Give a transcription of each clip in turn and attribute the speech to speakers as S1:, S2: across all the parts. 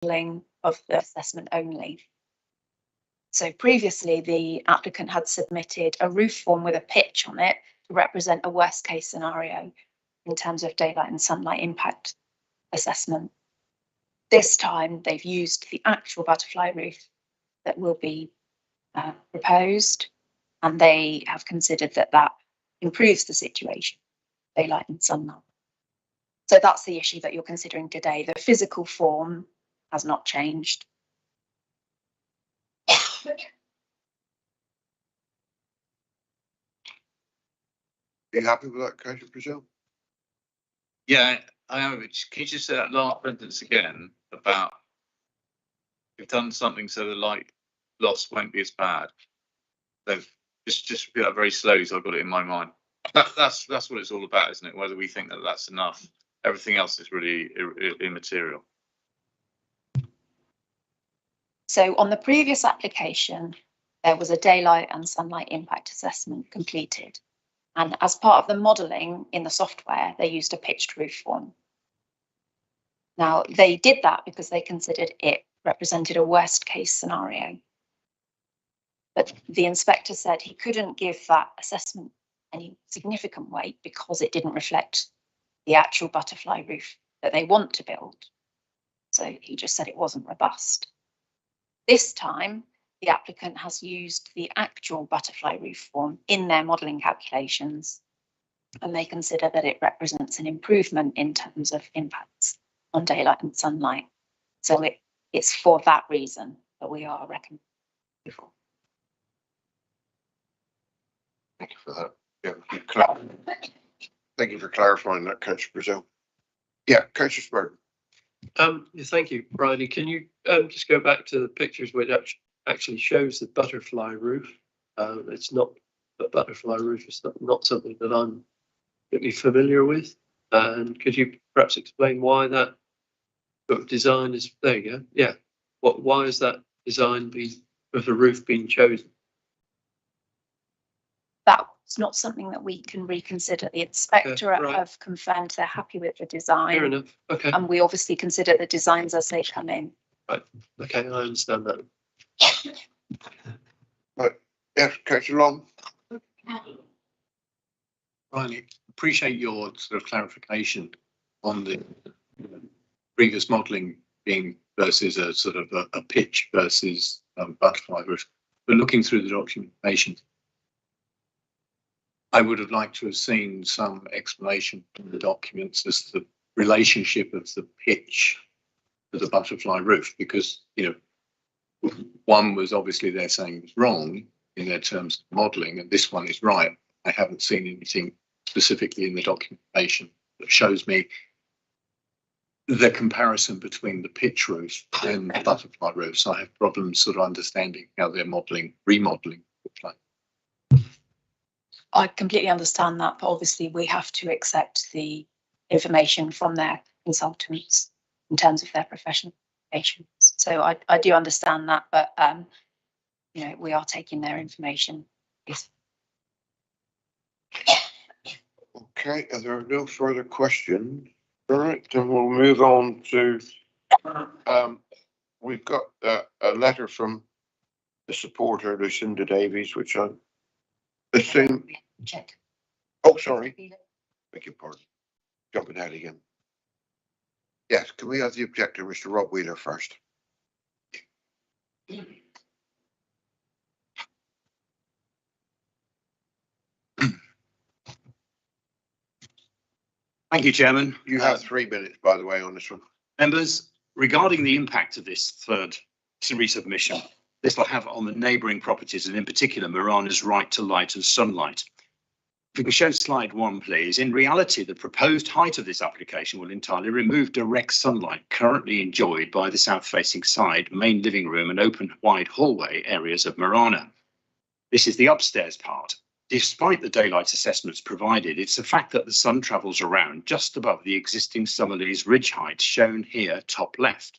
S1: modelling of the assessment only. So previously, the applicant had submitted a roof form with a pitch on it to represent a worst case scenario in terms of daylight and sunlight impact assessment. This time, they've used the actual butterfly roof that will be proposed, and they have considered that that improves the situation, daylight and sunlight. So that's the issue that you're considering today. The physical form has not changed.
S2: Are you happy with that, Councillor Brazil?
S3: Yeah, I am. Can you just say that last sentence again about we've done something so the light loss won't be as bad? They've just repeat that very slowly so I've got it in my mind. That's what it's all about, isn't it? Whether we think that that's enough. Everything else is really immaterial.
S1: So on the previous application, there was a daylight and sunlight impact assessment completed. And as part of the modelling in the software, they used a pitched roof form. Now, they did that because they considered it represented a worst case scenario. But the inspector said he couldn't give that assessment any significant weight because it didn't reflect the actual butterfly roof that they want to build. So he just said it wasn't robust. This time, the applicant has used the actual butterfly roof form in their modelling calculations, and they consider that it represents an improvement in terms of impacts on daylight and sunlight. So it's for that reason that we are recommending.
S2: Thank you for that. Yeah, thank you for clarifying that, Councillor Brazil. Yeah, Councillor Spurgeon.
S4: Thank you, Bridie. Can you just go back to the pictures which actually shows the butterfly roof? It's not a butterfly roof. It's not something that I'm really familiar with. And could you perhaps explain why that sort of design is? There you go. Yeah. Why is that design of the roof being chosen?
S1: That's not something that we can reconsider. The inspector have confirmed they're happy with the design.
S4: Fair enough. Okay.
S1: And we obviously consider the designs as they come in.
S4: Right. Okay, I understand that.
S2: Right. Yes, Councillor Long.
S5: Riley, appreciate your sort of clarification on the previous modelling being versus a sort of a pitch versus butterfly roof. But looking through the documentation, I would have liked to have seen some explanation in the documents as to the relationship of the pitch to the butterfly roof, because, you know, one was obviously they're saying was wrong in their terms of modelling, and this one is right. I haven't seen anything specifically in the documentation that shows me the comparison between the pitch roof and the butterfly roof. So I have problems sort of understanding how their remodelling looks like.
S1: I completely understand that, but obviously we have to accept the information from their consultants in terms of their professional qualifications. So I do understand that, but you know, we are taking their information.
S2: Okay, are there no further questions? All right, then we'll move on to we've got a letter from the supporter, Lucinda Davies, which I assume.
S1: Check.
S2: Oh, sorry. Beg your pardon. Jumping ahead again. Yes, can we have the objector, Mr. Rob Wheeler, first?
S5: Thank you, Chairman.
S2: You have 3 minutes, by the way, on this one.
S5: Members, regarding the impact of this third resubmission, this will have on the neighbouring properties, and in particular Marana's right to light and sunlight. If we can show slide 1, please. In reality, the proposed height of this application will entirely remove direct sunlight currently enjoyed by the south-facing side, main living room and open wide hallway areas of Marana. This is the upstairs part. Despite the daylight assessments provided, it's a fact that the sun travels around just above the existing Summerlees ridge height shown here top left.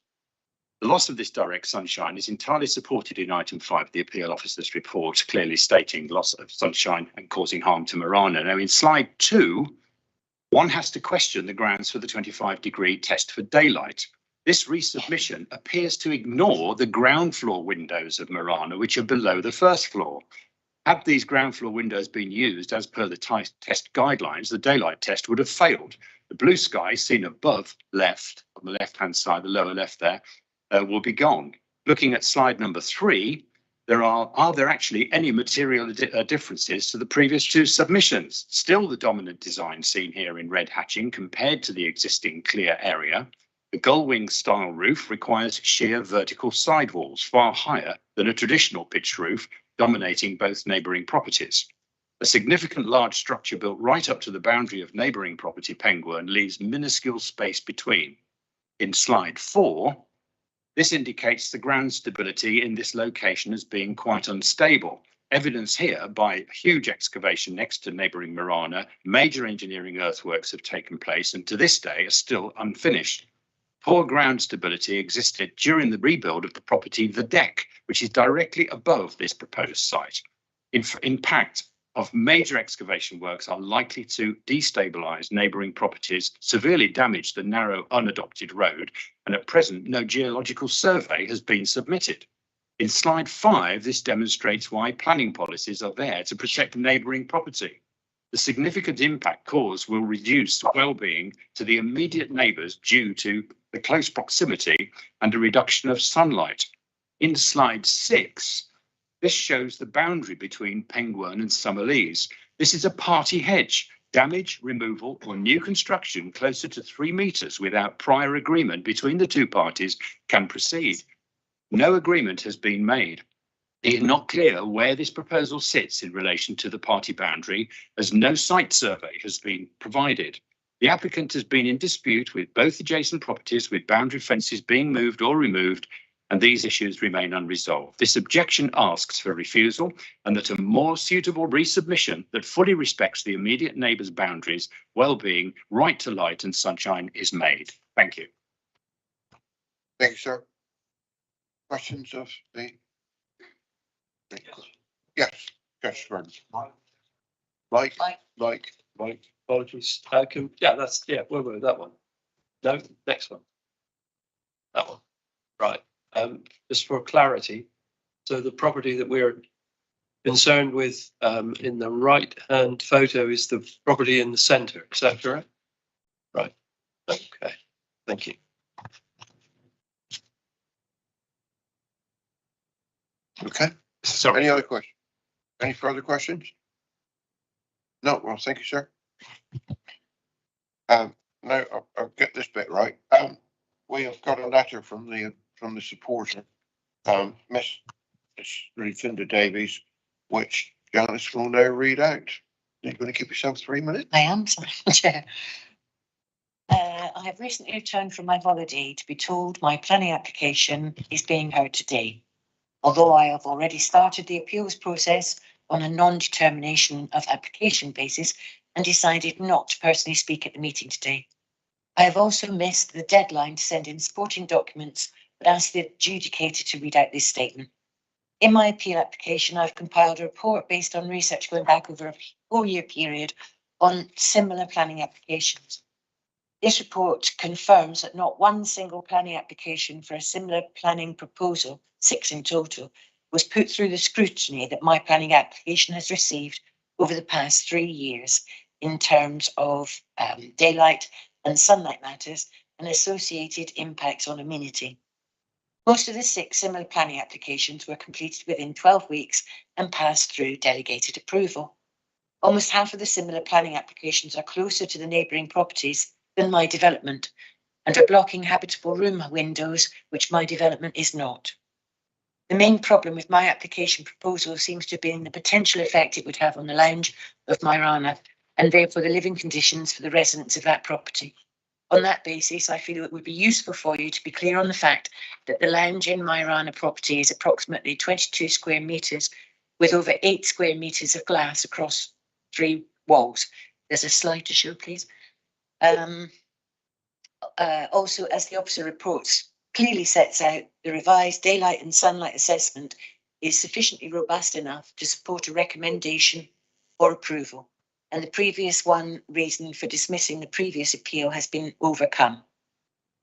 S5: The loss of this direct sunshine is entirely supported in item 5 of the appeal officer's report, clearly stating loss of sunshine and causing harm to Marana. Now in slide 2, one has to question the grounds for the 25-degree test for daylight. This resubmission appears to ignore the ground floor windows of Marana, which are below the first floor. Had these ground floor windows been used as per the test guidelines, the daylight test would have failed. The blue sky seen above left, on the left-hand side, the lower left there, will be gone. Looking at slide number 3, are there actually any material differences to the previous 2 submissions? Still the dominant design seen here in red hatching compared to the existing clear area. The gull wing style roof requires sheer vertical sidewalls, far higher than a traditional pitched roof, dominating both neighbouring properties. A significant large structure built right up to the boundary of neighbouring property Penguin leaves minuscule space between. In slide 4, this indicates the ground stability in this location as being quite unstable. Evidence here by a huge excavation next to neighbouring Marana, major engineering earthworks have taken place and to this day are still unfinished. Poor ground stability existed during the rebuild of the property, the deck, which is directly above this proposed site. Impact of major excavation works are likely to destabilise neighbouring properties, severely damage the narrow unadopted road, and at present no geological survey has been submitted. In slide 5, this demonstrates why planning policies are there to protect neighbouring property. The significant impact caused will reduce well-being to the immediate neighbours due to the close proximity and a reduction of sunlight. In slide 6, this shows the boundary between Penguin and Summerlees. This is a party hedge. Damage, removal or new construction closer to 3 metres without prior agreement between the 2 parties can proceed. No agreement has been made. It is not clear where this proposal sits in relation to the party boundary, as no site survey has been provided. The applicant has been in dispute with both adjacent properties, with boundary fences being moved or removed, and these issues remain unresolved. This objection asks for refusal and that a more suitable resubmission that fully respects the immediate neighbours' boundaries, well-being, right to light and sunshine is made. Thank you.
S2: Thank you, sir. Questions of the? Yes, Councillor Mike.
S4: Apologies. Where were that one? No, next one. That one. Right. Just for clarity, so the property that we're concerned with in the right-hand photo is the property in the centre. Is that correct? Right. Okay. Thank you.
S2: Okay.
S5: Sorry.
S2: Any other questions? Any further questions? No, well, thank you, sir. Now I'll get this bit right. We have got a letter from the supporter, Miss Lucinda Davies, which Janice will now read out. You're going to keep yourself 3 minutes?
S6: I am, sorry, Chair. I have recently returned from my holiday to be told my planning application is being heard today. Although I have already started the appeals process on a non-determination of application basis and decided not to personally speak at the meeting today. I have also missed the deadline to send in supporting documents, but asked the adjudicator to read out this statement. In my appeal application, I've compiled a report based on research going back over a 4-year period on similar planning applications. This report confirms that not one single planning application for a similar planning proposal, 6 in total, was put through the scrutiny that my planning application has received over the past 3 years in terms of daylight and sunlight matters and associated impacts on amenity. Most of the 6 similar planning applications were completed within 12 weeks and passed through delegated approval. Almost half of the similar planning applications are closer to the neighbouring properties than my development and are blocking habitable room windows, which my development is not. The main problem with my application proposal seems to have been the potential effect it would have on the lounge of Marana and therefore the living conditions for the residents of that property. On that basis, I feel it would be useful for you to be clear on the fact that the lounge in Marana property is approximately 22 square metres with over 8 square metres of glass across 3 walls. There's a slide to show, please. Also, as the officer reports clearly sets out, the revised daylight and sunlight assessment is sufficiently robust enough to support a recommendation or approval, and the previous reason for dismissing the previous appeal has been overcome.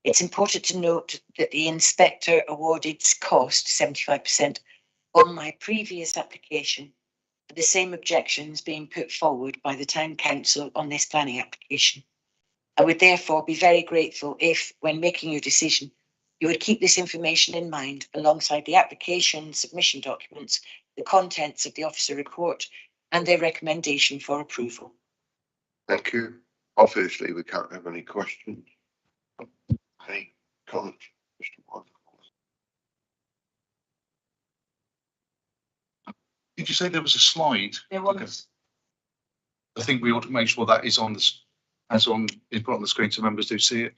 S6: It's important to note that the inspector awarded cost 75% on my previous application, for the same objections being put forward by the town council on this planning application. I would therefore be very grateful if, when making your decision, you would keep this information in mind alongside the application submission documents, the contents of the officer report, and their recommendation for approval.
S2: Thank you. Obviously, we can't have any questions. Any comments, Mr. White?
S7: Did you say there was a slide?
S6: There was.
S7: I think we ought to make sure that is on this, is put on the screen so members do see it.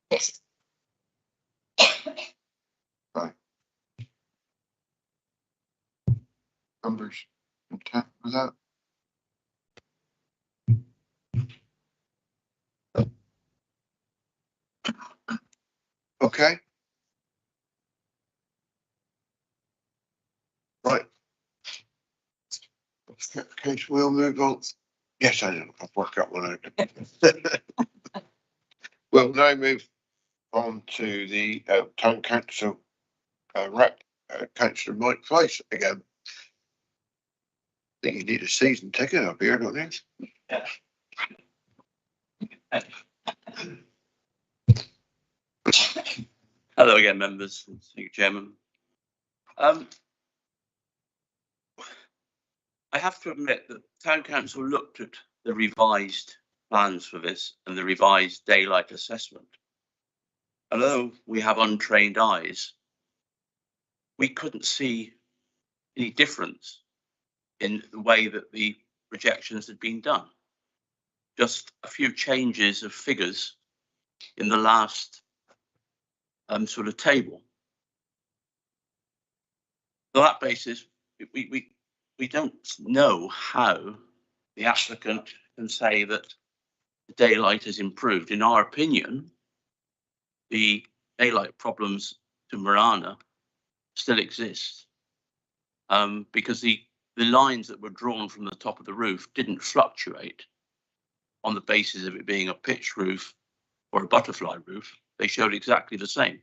S6: Yes.
S2: Numbers intent with that? Okay. Right. Okay, so we'll move on. Yes, I know. I've worked out one out. We'll now move on to the town council rep, Councillor Mike Price again. I think you need a season ticket up here, don't you?
S8: Hello again, members. Thank you, Chairman. I have to admit that Town Council looked at the revised plans for this and the revised daylight assessment. Although we have untrained eyes, we couldn't see any difference in the way that the projections had been done. Just a few changes of figures in the last sort of table. On that basis, we don't know how the applicant can say that the daylight has improved. In our opinion, the daylight problems to Marana still exist because the lines that were drawn from the top of the roof didn't fluctuate on the basis of it being a pitch roof or a butterfly roof. They showed exactly the same.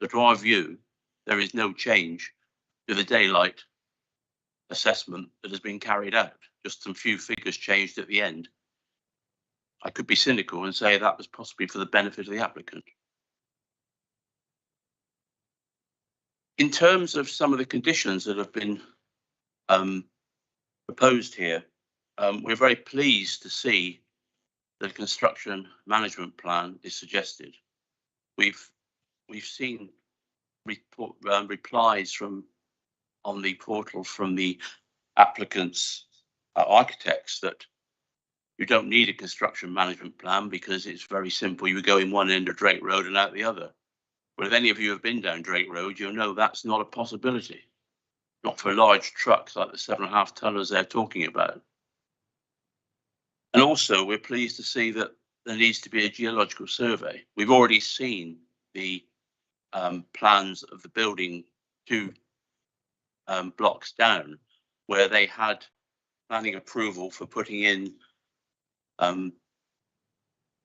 S8: So to our view, there is no change to the daylight assessment that has been carried out. Just some few figures changed at the end. I could be cynical and say that was possibly for the benefit of the applicant. In terms of some of the conditions that have been proposed here, we're very pleased to see the construction management plan is suggested. We've seen replies on the portal from the applicants, architects, that you don't need a construction management plan because it's very simple. You go in one end of Drake Road and out the other. But if any of you have been down Drake Road, you'll know that's not a possibility. Not for large trucks like the 7.5 tonners they're talking about. And also, we're pleased to see that there needs to be a geological survey. We've already seen the plans of the building 2 blocks down, where they had planning approval for putting in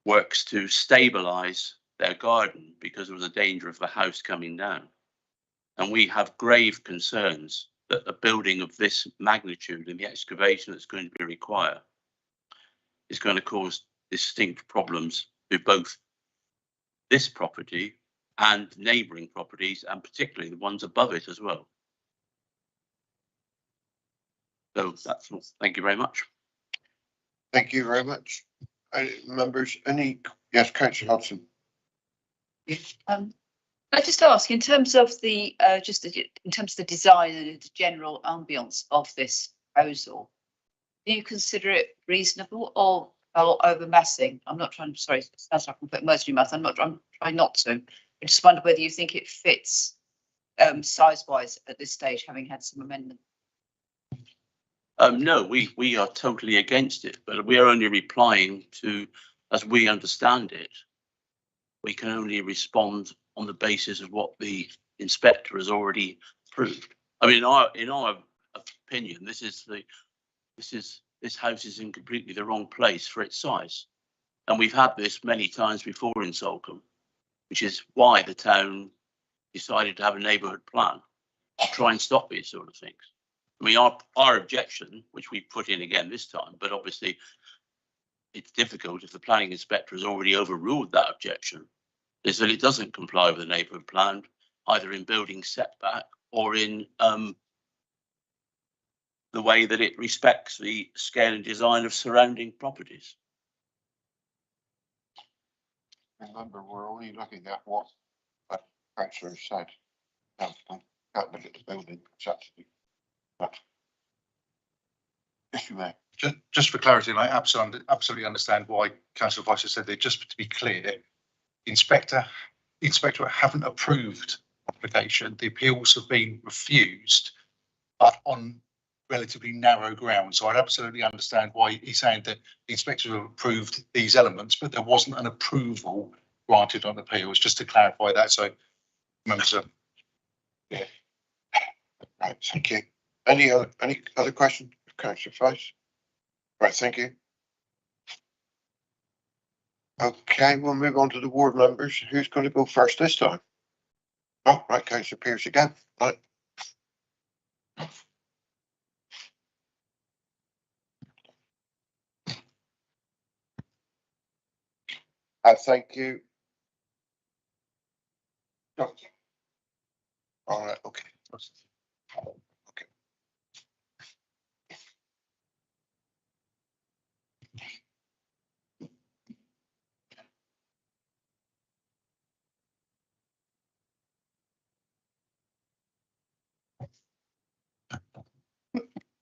S8: works to stabilise their garden because there was a danger of the house coming down. And we have grave concerns that a building of this magnitude and the excavation that's going to be required is going to cause distinct problems to both this property and neighbouring properties, and particularly the ones above it as well. So that's all. Thank you very much.
S2: Thank you very much. Members, yes, Councillor Hodson.
S9: I just ask, in terms of the in terms of the design and the general ambience of this proposal, do you consider it reasonable or over messing? I'm not trying to, sorry, it sounds like I'm putting words in your mouth. I'm trying not to. I just wonder whether you think it fits size wise at this stage, having had some amendment?
S8: No, we are totally against it, but we are only replying to, as we understand it, we can only respond on the basis of what the inspector has already proved. I mean, in our opinion, this house is in completely the wrong place for its size. And we've had this many times before in Salcombe, which is why the town decided to have a neighbourhood plan to try and stop these sort of things. I mean, our objection, which we put in again this time, but obviously it's difficult if the planning inspector has already overruled that objection, is that it doesn't comply with the neighbourhood plan, either in building setback or in the way that it respects the scale and design of surrounding properties.
S2: Remember, we're only looking at what the councillor said. Can't look at the building, it's actually. But yes, you may.
S7: Just for clarity, and I absolutely understand why Councillor Vice said that. Just to be clear, the inspectorate haven't approved the application. The appeals have been refused, but on relatively narrow ground. So I'd absolutely understand why he's saying that the inspectors have approved these elements, but there wasn't an approval granted on appeals. Just to clarify that, so members are.
S2: Yeah. Right, thank you. Any other questions, Councillor Vice? Right, thank you. Okay, we'll move on to the ward members. Who's going to go first this time? Oh, right, Councillor Pearce again. Right. Thank you. All right, okay. Okay.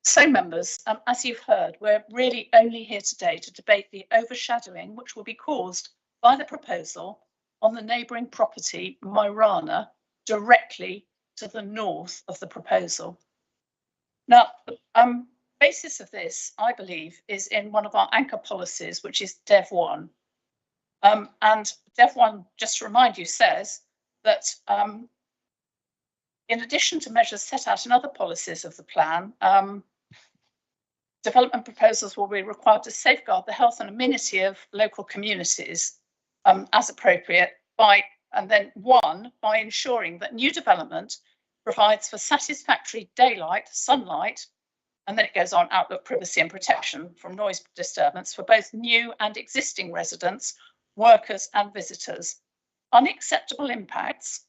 S10: So members, as you've heard, we're really only here today to debate the overshadowing which will be caused by the proposal on the neighbouring property, Myrana, directly to the north of the proposal. Now, the basis of this, I believe, is in one of our anchor policies, which is Dev 1. And Dev 1, just to remind you, says that in addition to measures set out in other policies of the plan, development proposals will be required to safeguard the health and amenity of local communities as appropriate by ensuring that new development provides for satisfactory daylight, sunlight, and then it goes on outlook, privacy and protection from noise disturbance for both new and existing residents, workers and visitors. Unacceptable impacts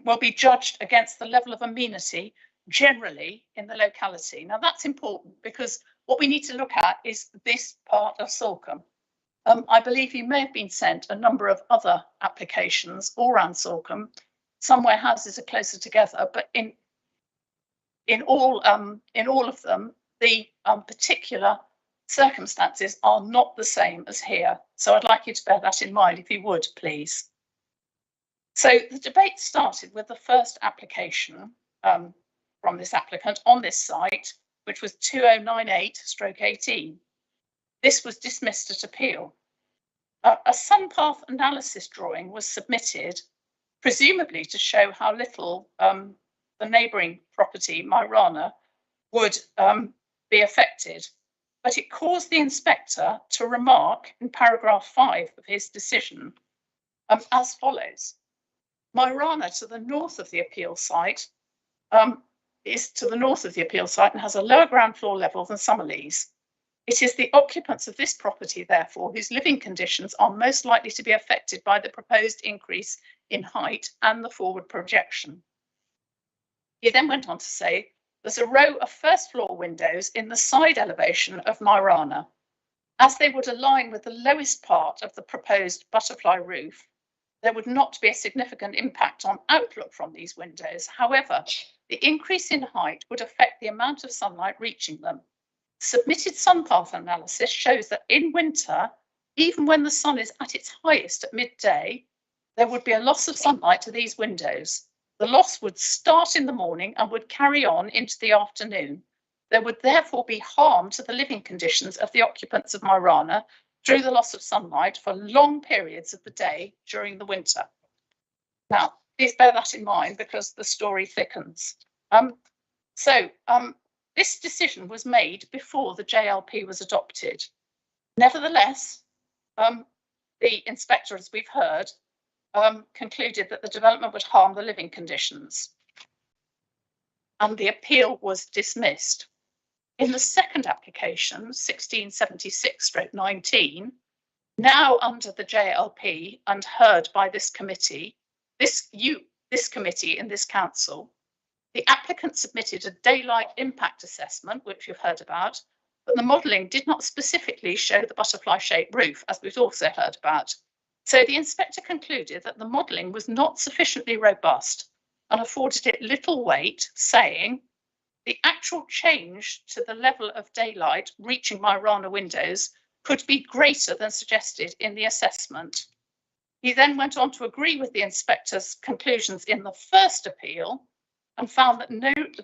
S10: will be judged against the level of amenity generally in the locality. Now that's important because what we need to look at is this part of Salcombe. I believe you may have been sent a number of other applications all around Salcombe. Some where houses are closer together, but in all of them, the particular circumstances are not the same as here. So I'd like you to bear that in mind, if you would, please. So the debate started with the first application from this applicant on this site, which was 2098/18. This was dismissed at appeal. A sunpath analysis drawing was submitted, presumably to show how little the neighbouring property, Myrana, would be affected. But it caused the inspector to remark in paragraph 5 of his decision as follows. Myrana to the north of the appeal site is to the north of the appeal site and has a lower ground floor level than Summerlees. It is the occupants of this property, therefore, whose living conditions are most likely to be affected by the proposed increase in height and the forward projection. He then went on to say, there's a row of first floor windows in the side elevation of Myrana. As they would align with the lowest part of the proposed butterfly roof, there would not be a significant impact on outlook from these windows. However, the increase in height would affect the amount of sunlight reaching them. Submitted sunpath analysis shows that in winter, even when the sun is at its highest at midday, there would be a loss of sunlight to these windows. The loss would start in the morning and would carry on into the afternoon. There would therefore be harm to the living conditions of the occupants of my rana through the loss of sunlight for long periods of the day during the winter. Now, please bear that in mind because the story thickens. This decision was made before the JLP was adopted. Nevertheless, the inspector, as we've heard, concluded that the development would harm the living conditions, and the appeal was dismissed. In the second application, 1676/19, now under the JLP and heard by this committee, this committee in this council, the applicant submitted a daylight impact assessment, which you've heard about, but the modelling did not specifically show the butterfly-shaped roof, as we've also heard about. So the inspector concluded that the modelling was not sufficiently robust and afforded it little weight, saying the actual change to the level of daylight reaching my rana windows could be greater than suggested in the assessment. He then went on to agree with the inspector's conclusions in the first appeal and found that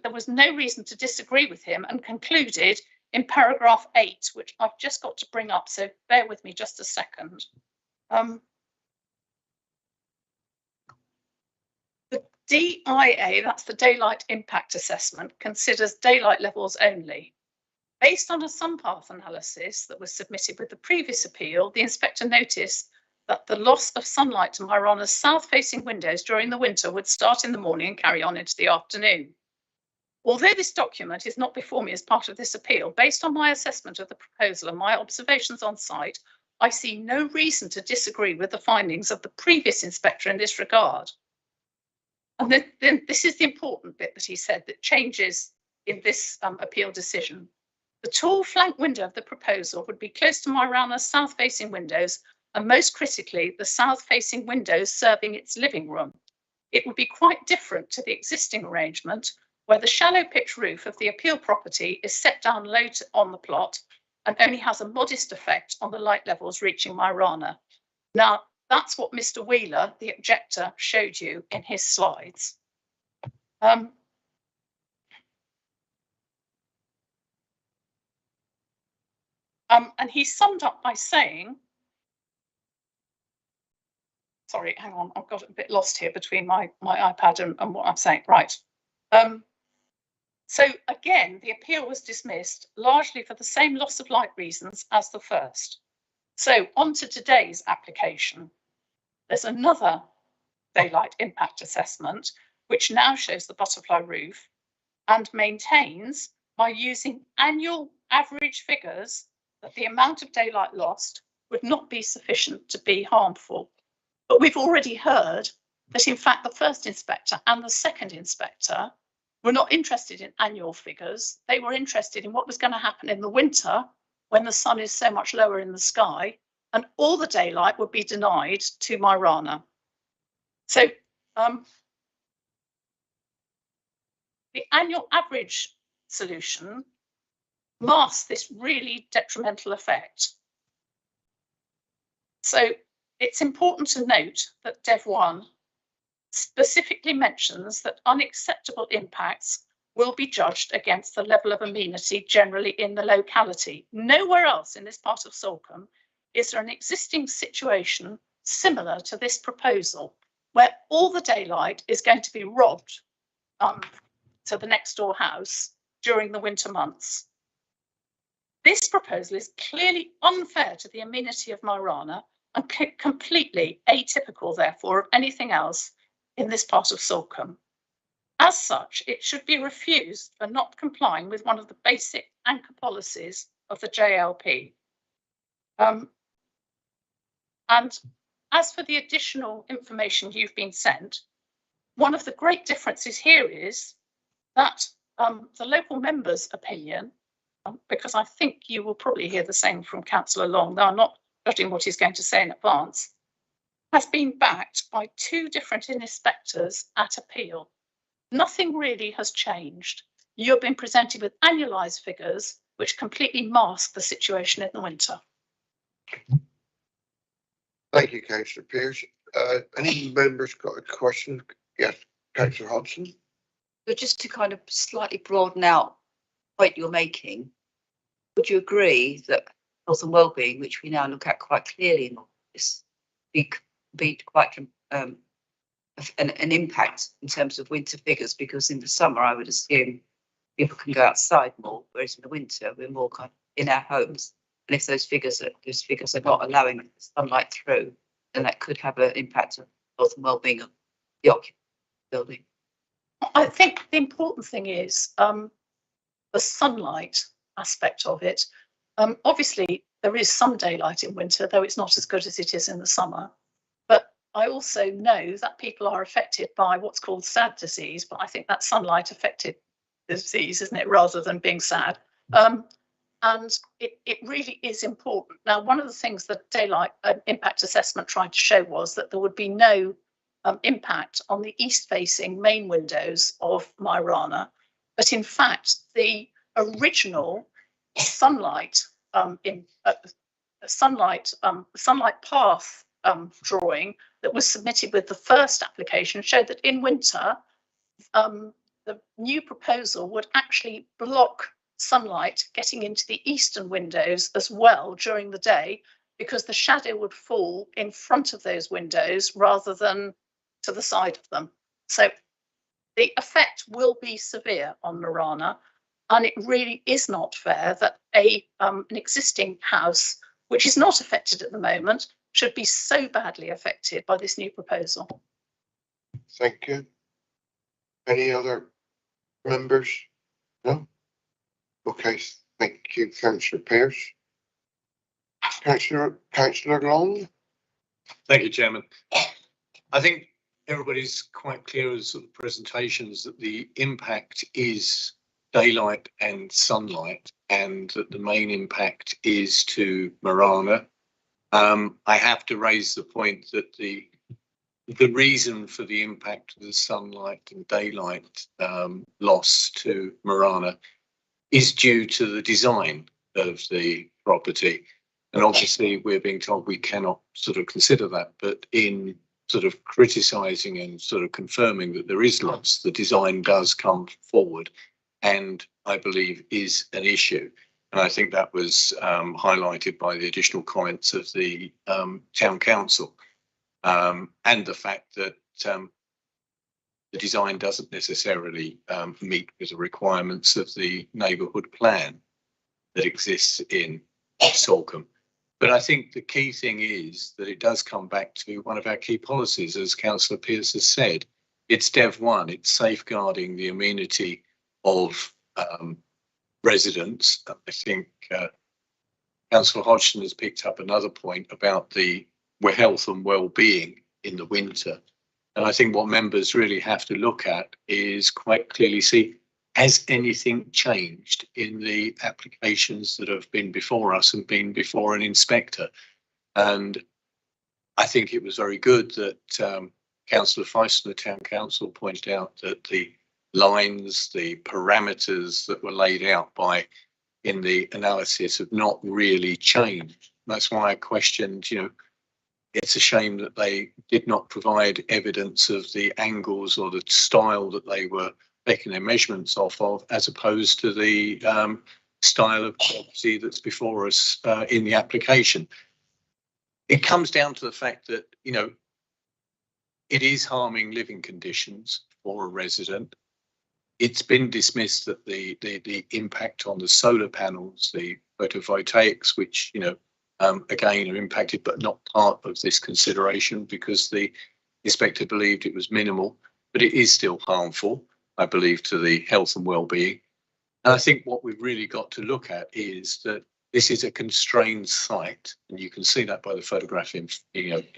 S10: there was no reason to disagree with him, and concluded in paragraph 8, which I've just got to bring up, so bear with me just a second. The DIA, that's the Daylight Impact Assessment, considers daylight levels only. Based on a sunpath analysis that was submitted with the previous appeal, the inspector noticed that the loss of sunlight to my rana's south-facing windows during the winter would start in the morning and carry on into the afternoon. Although this document is not before me as part of this appeal, based on my assessment of the proposal and my observations on site, I see no reason to disagree with the findings of the previous inspector in this regard. And then this is the important bit that he said that changes in this appeal decision. The tall flank window of the proposal would be close to my rana's south-facing windows, and most critically, the south-facing windows serving its living room. It would be quite different to the existing arrangement, where the shallow pitch roof of the appeal property is set down low on the plot and only has a modest effect on the light levels reaching my rana. Now, that's what Mr. Wheeler, the objector, showed you in his slides. And he summed up by saying, sorry, hang on, I've got a bit lost here between my iPad and what I'm saying. Right. So again, the appeal was dismissed largely for the same loss of light reasons as the first. So on to today's application. There's another daylight impact assessment, which now shows the butterfly roof and maintains, by using annual average figures, that the amount of daylight lost would not be sufficient to be harmful. But we've already heard that, in fact, the first inspector and the second inspector were not interested in annual figures. They were interested in what was going to happen in the winter when the sun is so much lower in the sky and all the daylight would be denied to my rana. So the annual average solution masks this really detrimental effect. So it's important to note that Dev 1 specifically mentions that unacceptable impacts will be judged against the level of amenity generally in the locality. Nowhere else in this part of Salcombe is there an existing situation similar to this proposal, where all the daylight is going to be robbed to the next door house during the winter months. This proposal is clearly unfair to the amenity of my rana and completely atypical, therefore, of anything else in this part of Salcombe. As such, it should be refused for not complying with one of the basic anchor policies of the JLP. And as for the additional information you've been sent, one of the great differences here is that the local member's opinion, because I think you will probably hear the same from Councillor Long, though I'm not judging what he's going to say in advance, has been backed by two different inspectors at appeal. Nothing really has changed. You've been presented with annualised figures which completely mask the situation in the winter.
S2: Thank you, Councillor Pearce. Any members got a question? Yes, Councillor Hodgson.
S9: But just to kind of slightly broaden out the point you're making, would you agree that health and wellbeing, which we now look at quite clearly in all this, be quite an impact in terms of winter figures? Because in the summer, I would assume people can go outside more, whereas in the winter, we're more kind of in our homes. And if those figures are not allowing sunlight through, then that could have an impact on health and wellbeing of the occupant building.
S10: I think the important thing is the sunlight aspect of it. Obviously, there is some daylight in winter, though it's not as good as it is in the summer. But I also know that people are affected by what's called sad disease, but I think that sunlight affected disease, isn't it, rather than being sad. And it really is important. Now, one of the things that daylight impact assessment tried to show was that there would be no impact on the east-facing main windows of Myrana, but in fact, the original sunlight sunlight path drawing that was submitted with the first application showed that in winter, the new proposal would actually block sunlight getting into the eastern windows as well during the day, because the shadow would fall in front of those windows rather than to the side of them. So the effect will be severe on Myrana, and it really is not fair that an existing house, which is not affected at the moment, should be so badly affected by this new proposal.
S2: Thank you. Any other members? No? Okay, thank you, Councillor Pearce. Councillor Long?
S7: Thank you, Chairman. I think everybody's quite clear as sort of presentations that the impact is daylight and sunlight, and that the main impact is to Myrana. I have to raise the point that the reason for the impact of the sunlight and daylight loss to Myrana is due to the design of the property. And obviously we're being told we cannot sort of consider that, but in sort of criticising and sort of confirming that there is loss, the design does come forward and I believe is an issue. And I think that was highlighted by the additional comments of the town council and the fact that the design doesn't necessarily meet with the requirements of the neighbourhood plan that exists in Salcombe. But I think the key thing is that it does come back to one of our key policies, as Councillor Pearce has said. It's Dev 1, it's safeguarding the amenity of residents. I think Councillor Hodgson has picked up another point about the health and well-being in the winter. And I think what members really have to look at is quite clearly see, has anything changed in the applications that have been before us and been before an inspector? And I think it was very good that Councillor Feist and the Town Council pointed out that the lines, the parameters that were laid out in the analysis have not really changed. That's why I questioned, it's a shame that they did not provide evidence of the angles or the style that they were taking their measurements off of, as opposed to the style of property that's before us in the application. It comes down to the fact that, it is harming living conditions for a resident. It's been dismissed that the impact on the solar panels, the photovoltaics, which, again, are impacted, but not part of this consideration because the inspector believed it was minimal, but it is still harmful, I believe, to the health and well-being. And I think what we've really got to look at is that this is a constrained site, and you can see that by the photograph in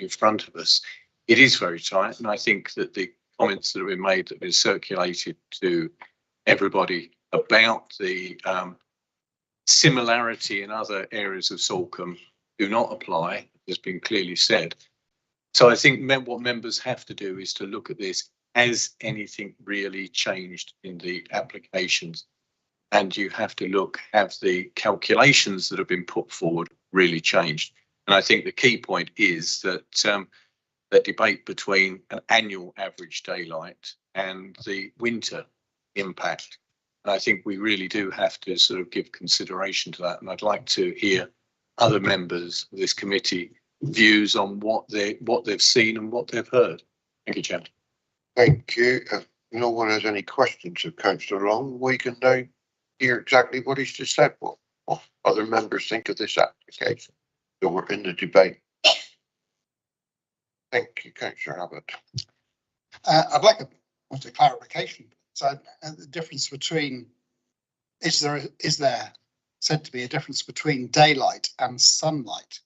S7: front of us. It is very tight, and I think that the comments that have been made, that have been circulated to everybody about the similarity in other areas of Salcombe do not apply, has been clearly said. So I think what members have to do is to look at this. Has anything really changed in the applications? And you have to look, have the calculations that have been put forward really changed? And I think the key point is that the debate between an annual average daylight and the winter impact. And I think we really do have to sort of give consideration to that. And I'd like to hear other members of this committee views on what they've seen and what they've heard. Thank you, Chairman.
S2: Thank you. If no one has any questions of Councillor Long, we can now hear exactly what he's just said. What other members think of this application? So we're in the debate. Thank you, Councillor Abbott.
S11: I'd like a clarification. So the difference between, is there said to be a difference between daylight and sunlight?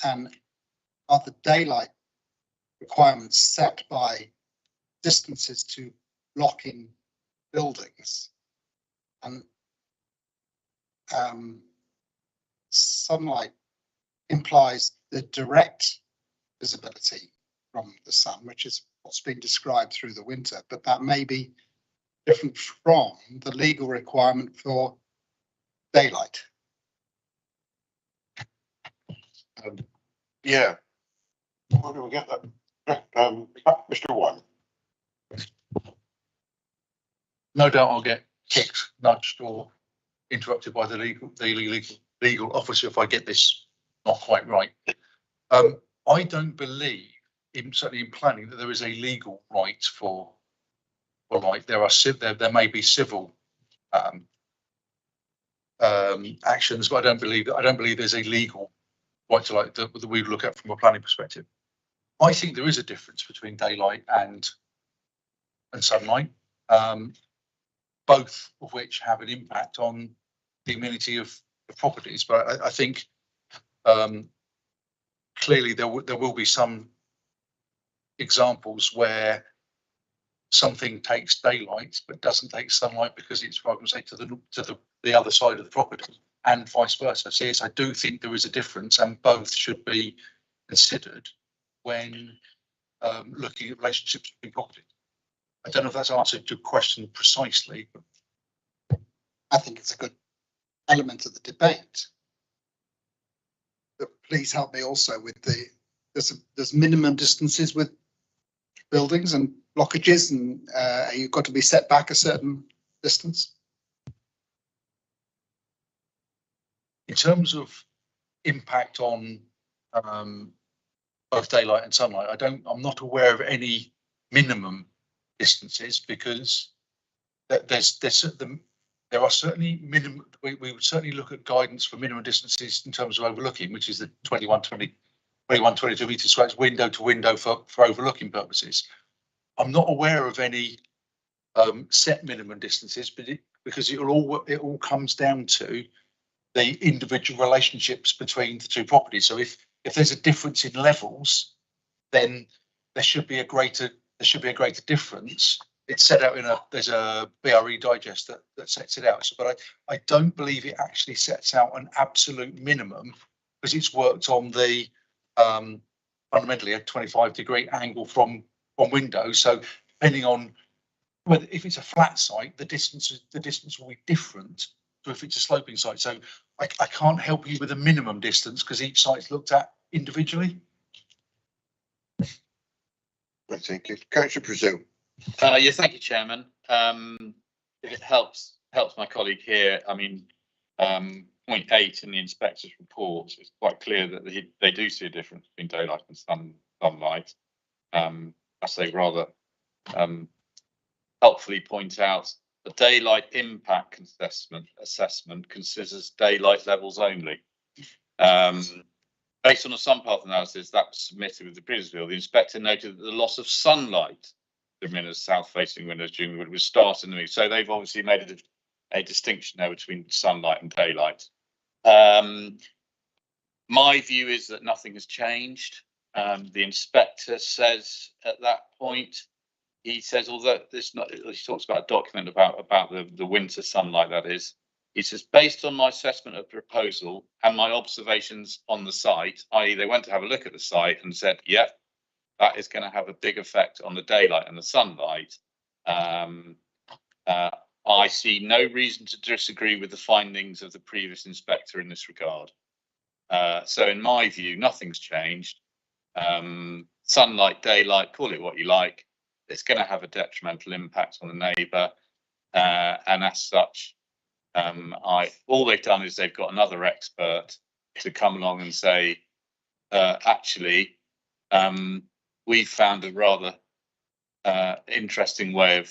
S11: And are the daylight requirements set by distances to block-in buildings? And sunlight implies the direct visibility from the sun, which is what's been described through the winter, but that may be different from the legal requirement for daylight.
S2: Yeah. Where do we get that? Mr. One.
S7: No doubt I'll get kicked, nudged, or interrupted by the legal officer if I get this not quite right. I don't believe, certainly in planning, that there is a legal right for light. There may be civil actions, but I don't believe there's a legal right to light that we look at from a planning perspective. I think there is a difference between daylight and sunlight, both of which have an impact on the amenity of the properties. But I think clearly there will be some examples where something takes daylight but doesn't take sunlight because it's, for argument's sake, to the other side of the property, and vice versa. So yes, I do think there is a difference, and both should be considered when looking at relationships between properties. I don't know if that's answered your question precisely, but
S11: I think it's a good element of the debate. But please help me also with there's minimum distances with buildings and blockages, and you've got to be set back a certain distance.
S7: In terms of impact on both daylight and sunlight, I'm not aware of any minimum distances, because there are certainly minimum. We would certainly look at guidance for minimum distances in terms of overlooking, which is the 2122 meters square window to window for overlooking purposes. I'm not aware of any set minimum distances, but because it all comes down to the individual relationships between the two properties. So if there's a difference in levels, then there should be a greater difference. It's set out there's a BRE digest that sets it out. So, but I don't believe it actually sets out an absolute minimum, because it's worked on the fundamentally a 25-degree angle from windows. So depending on whether, if it's a flat site, the distance will be different to if it's a sloping site. So I can't help you with a minimum distance because each site's looked at individually.
S2: I think it's Councillor Brazil.
S3: Yeah, thank you, Chairman. If it helps my colleague here, I mean, point 8 in the inspector's report, it's quite clear that they do see a difference between daylight and sunlight. I say rather helpfully point out the daylight impact assessment considers daylight levels only. Based on a sunpath analysis that was submitted with the previous bill, the inspector noted that the loss of sunlight in south-facing windows during the winter was starting to move. So they've obviously made a distinction there between sunlight and daylight. My view is that nothing has changed. The inspector says at that point, he says, although he talks about a document about the winter sunlight, that is, he says, based on my assessment of the proposal and my observations on the site, i.e. they went to have a look at the site and said, yep, that is going to have a big effect on the daylight and the sunlight. I see no reason to disagree with the findings of the previous inspector in this regard. So in my view, nothing's changed. Sunlight, daylight, call it what you like. it's going to have a detrimental impact on the neighbour, and as such, all they've done is they've got another expert to come along and say, actually, we found a rather interesting way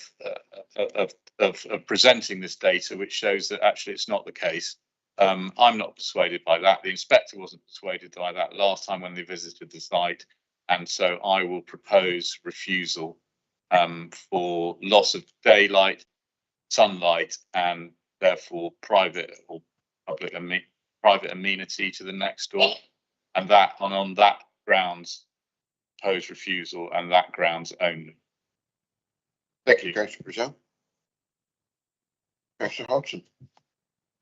S3: of presenting this data, which shows that actually it's not the case. I'm not persuaded by that. The inspector wasn't persuaded by that last time when they visited the site, and so I will propose refusal for loss of daylight, sunlight, and therefore private or public private amenity to the next door, and that on that grounds propose refusal and that grounds only.
S2: Thank you, Councillor Brazil. Councillor Hodgson.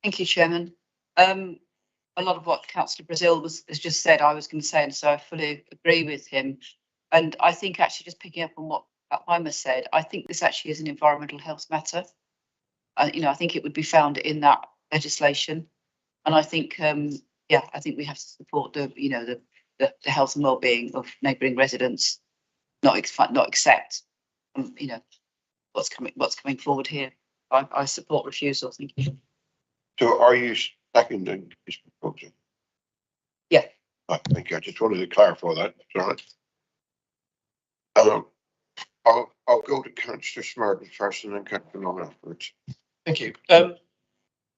S9: Thank you, Chairman. A lot of what Councillor Brazil has just said, I was going to say, and so I fully agree with him. And I think actually just picking up on what Imer said, I think this actually is an environmental health matter. You know, I think it would be found in that legislation, and I think, yeah, I think we have to support the, you know, the health and well-being of neighbouring residents, not accept, you know, what's coming forward here. I support refusal. Thank you.
S2: So are you seconding this proposal?
S9: Yeah.
S2: Right, thank you. I just wanted to clarify that. That's all right. I'll go to Councillor Smurden first and then Councillor Long afterwards.
S4: Thank you.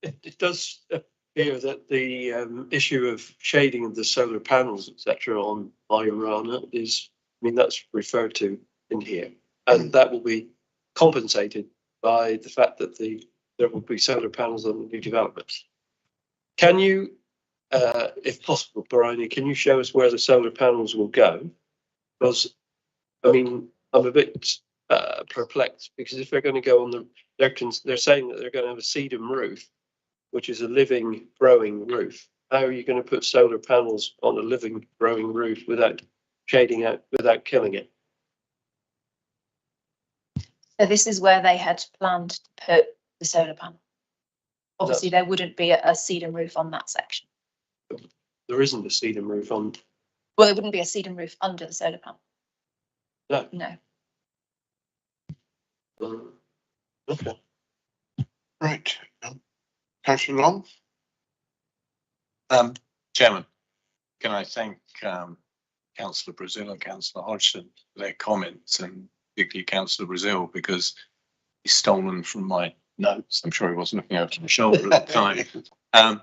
S4: It does appear that the issue of shading of the solar panels, etc., on Marana is, I mean, that's referred to in here, and that will be compensated by the fact that there will be solar panels on the new developments. Can you, if possible, Bryony, can you show us where the solar panels will go? Because, I mean, I'm a bit perplexed, because if they're going to go on they're saying that they're going to have a sedum roof, which is a living, growing roof. How are you going to put solar panels on a living, growing roof without shading out, without killing it?
S1: So this is where they had planned to put the solar panel. Obviously, there wouldn't be a sedum roof on that section.
S4: There isn't a sedum roof on.
S1: Well, there wouldn't be a sedum roof under the solar panel.
S4: No.
S1: No.
S4: Okay.
S2: Right. Councillor Long.
S5: Chairman, can I thank Councillor Brazil and Councillor Hodgson for their comments, and particularly Councillor Brazil, because he's stolen from my notes. I'm sure he wasn't looking over my shoulder at the time.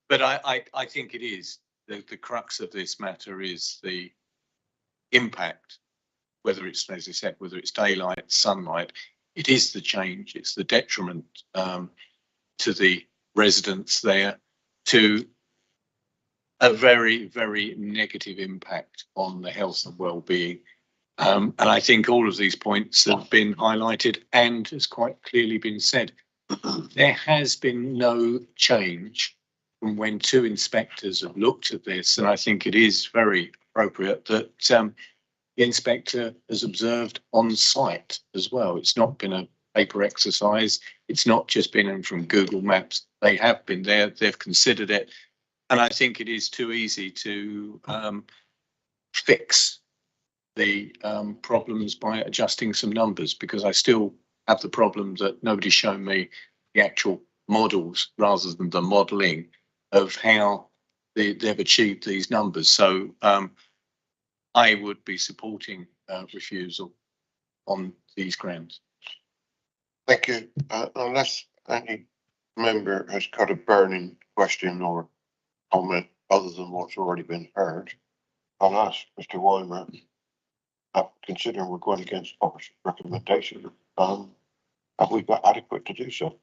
S5: But I think it is the crux of this matter is the impact, whether it's, as I said, whether it's daylight, sunlight. It is the change. It's the detriment to the residents there, to a very, very negative impact on the health and well-being. And I think all of these points have been highlighted and has quite clearly been said. There has been no change from when two inspectors have looked at this, and I think it is very appropriate that the inspector has observed on site as well. It's not been a paper exercise. It's not just been in from Google Maps. They have been there. They've considered it. And I think it is too easy to fix the problems by adjusting some numbers, because I still have the problem that nobody's shown me the actual models rather than the modelling of how they've achieved these numbers. So I would be supporting refusal on these grounds.
S2: Thank you. Unless any member has got a burning question or comment other than what's already been heard, I'll ask Mr. Weimer, considering we're going against officer's recommendation, have we got adequate to do so?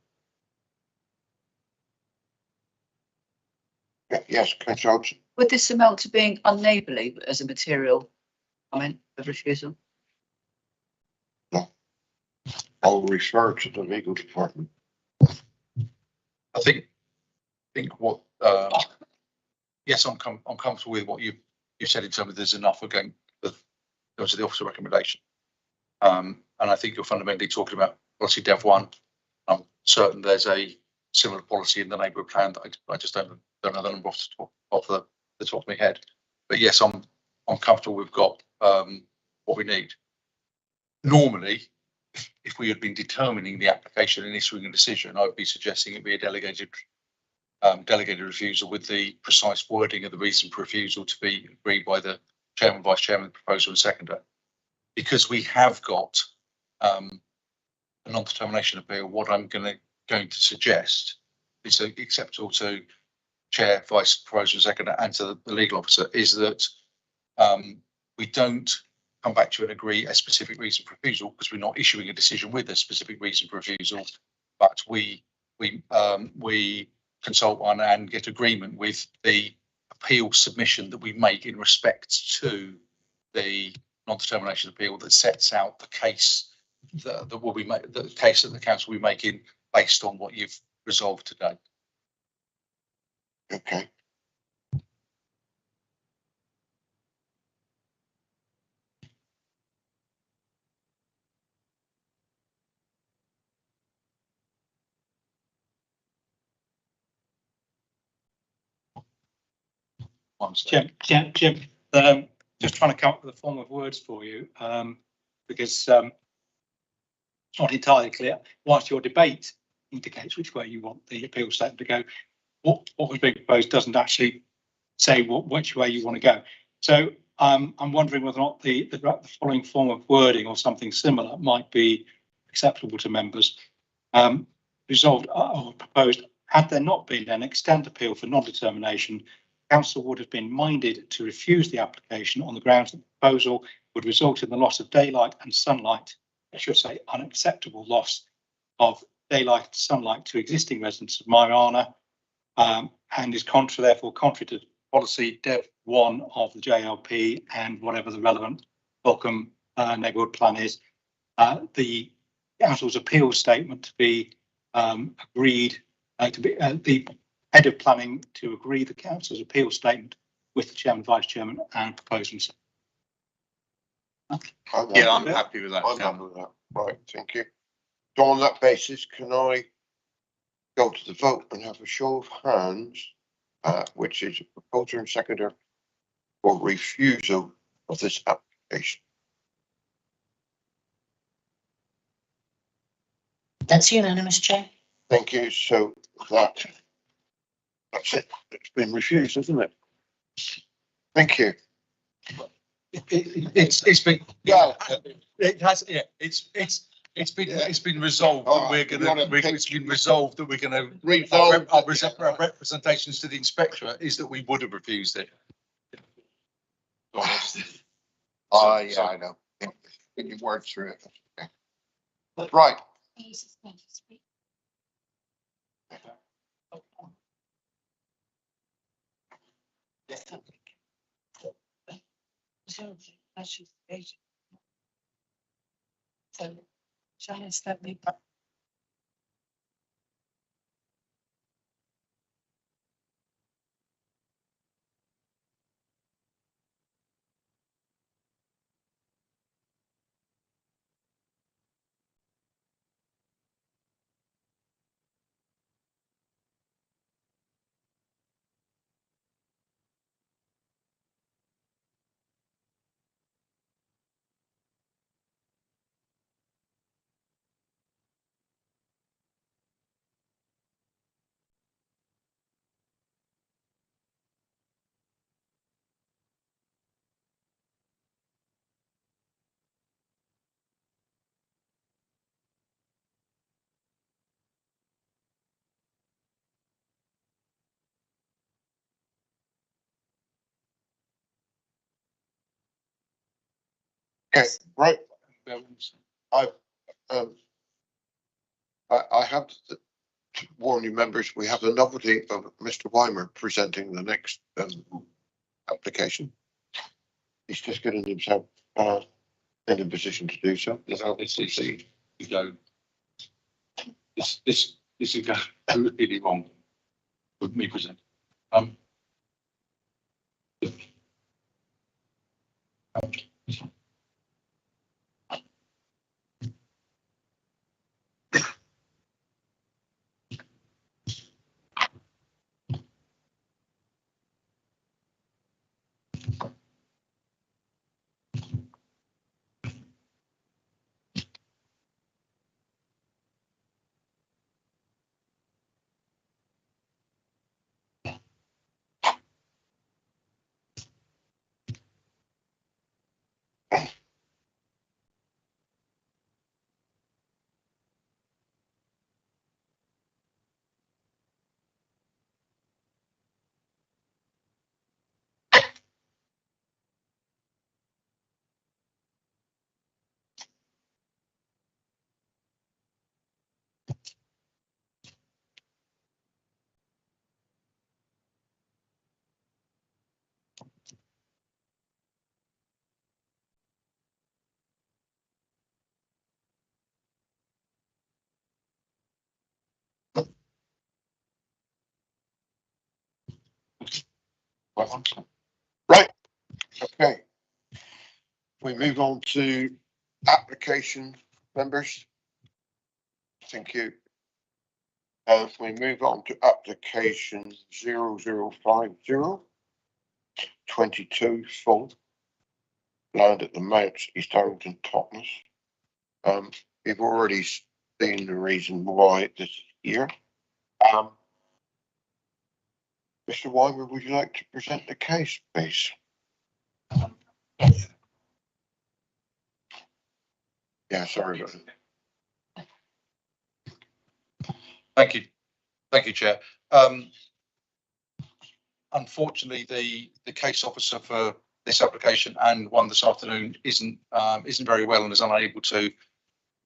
S2: Yes, Councillor Hodgson.
S9: Would this amount to being unneighbourly as a material comment of refusal?
S2: No. I'll refer to the legal department.
S7: I think what, yes, I'm comfortable with what you said in terms of there's enough again, there was the officer recommendation. And I think you're fundamentally talking about policy Dev 1. I'm certain there's a similar policy in the neighbourhood plan that I just don't know the number off the top of my head. But yes, I'm comfortable we've got what we need. normally, if we had been determining the application and issuing a decision, I would be suggesting it be a delegated refusal with the precise wording of the reason for refusal to be agreed by the chairman, vice chairman, proposer and seconder. Because we have got a non-determination appeal, what I'm going to suggest is acceptable to chair, vice, proposer and seconder and to the legal officer is that we don't come back to and agree a specific reason for refusal because we're not issuing a decision with a specific reason for refusal, but we consult on and get agreement with the appeal submission that we make in respect to the non-determination appeal that sets out the case that will be made, the case that the council will be making based on what you've resolved today.
S2: Okay.
S7: Jim,
S12: just trying to come up with a form of words for you, because it's not entirely clear. Whilst your debate indicates which way you want the appeal statement to go, what was being proposed doesn't actually say which way you want to go. So I'm wondering whether or not the following form of wording or something similar might be acceptable to members. Resolved or proposed, had there not been an extant appeal for non-determination, council would have been minded to refuse the application on the grounds that the proposal would result in the loss of daylight and sunlight, I should say unacceptable loss of daylight and sunlight to existing residents of Marana, and is therefore contrary to policy Dev 1 of the JLP and whatever the relevant welcome neighbourhood plan is. The council's appeal statement to be agreed to be the head of planning to agree the council's appeal statement with the chairman, vice chairman and proposals.
S3: Yeah, I'm happy with that.
S2: I'm happy with that. Right, thank you. So on that basis, can I go to the vote and have a show of hands, which is a proposer and seconder for refusal of this application?
S6: That's unanimous, Chair.
S2: Thank you. So that's it. It's been refused, isn't it? Thank you.
S7: It's been, yeah, it has, yeah, it's been resolved that it's been resolved that we're going to resolve our representations to the inspectorate is that we would have refused it.
S2: Yeah, I know. Get your words through it. Okay. Right.
S6: So, Janice, let me back.
S2: Okay, right. I have to warn you members, we have the novelty of Mr. Weimer presenting the next application. He's just getting himself in a position to do so.
S7: This is going really wrong with me present.
S2: Right, okay. We move on to application members. Thank you. We move on to application 0050, 22 full. Land at the Mounts, East Harrington, Totnes. We've already seen the reason why this is here. Mr. Weimer, would you like to present the case, please?
S6: Yes.
S2: Yeah, sorry about that.
S7: Thank you. Thank you, Chair. Unfortunately, the case officer for this application and one this afternoon isn't very well and is unable to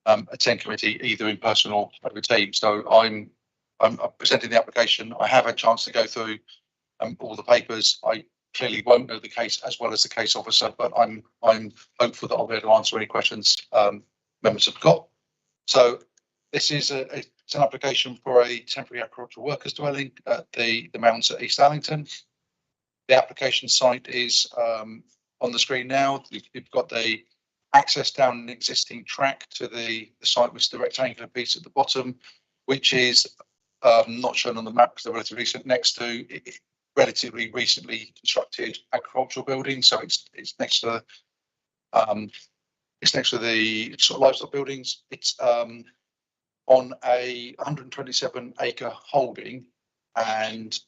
S7: attend committee either in person or over Teams. So I'm presenting the application. I have had a chance to go through all the papers. I clearly won't know the case as well as the case officer, but I'm hopeful that I'll be able to answer any questions members have got. So this is it's an application for a temporary agricultural workers dwelling at the Mounts at East Allington. The application site is on the screen now. You've got the access down an existing track to the site, which is the rectangular piece at the bottom, which is not shown on the map because they're relatively recent, next to relatively recently constructed agricultural buildings. So it's next to the sort of livestock buildings. It's on a 127 acre holding and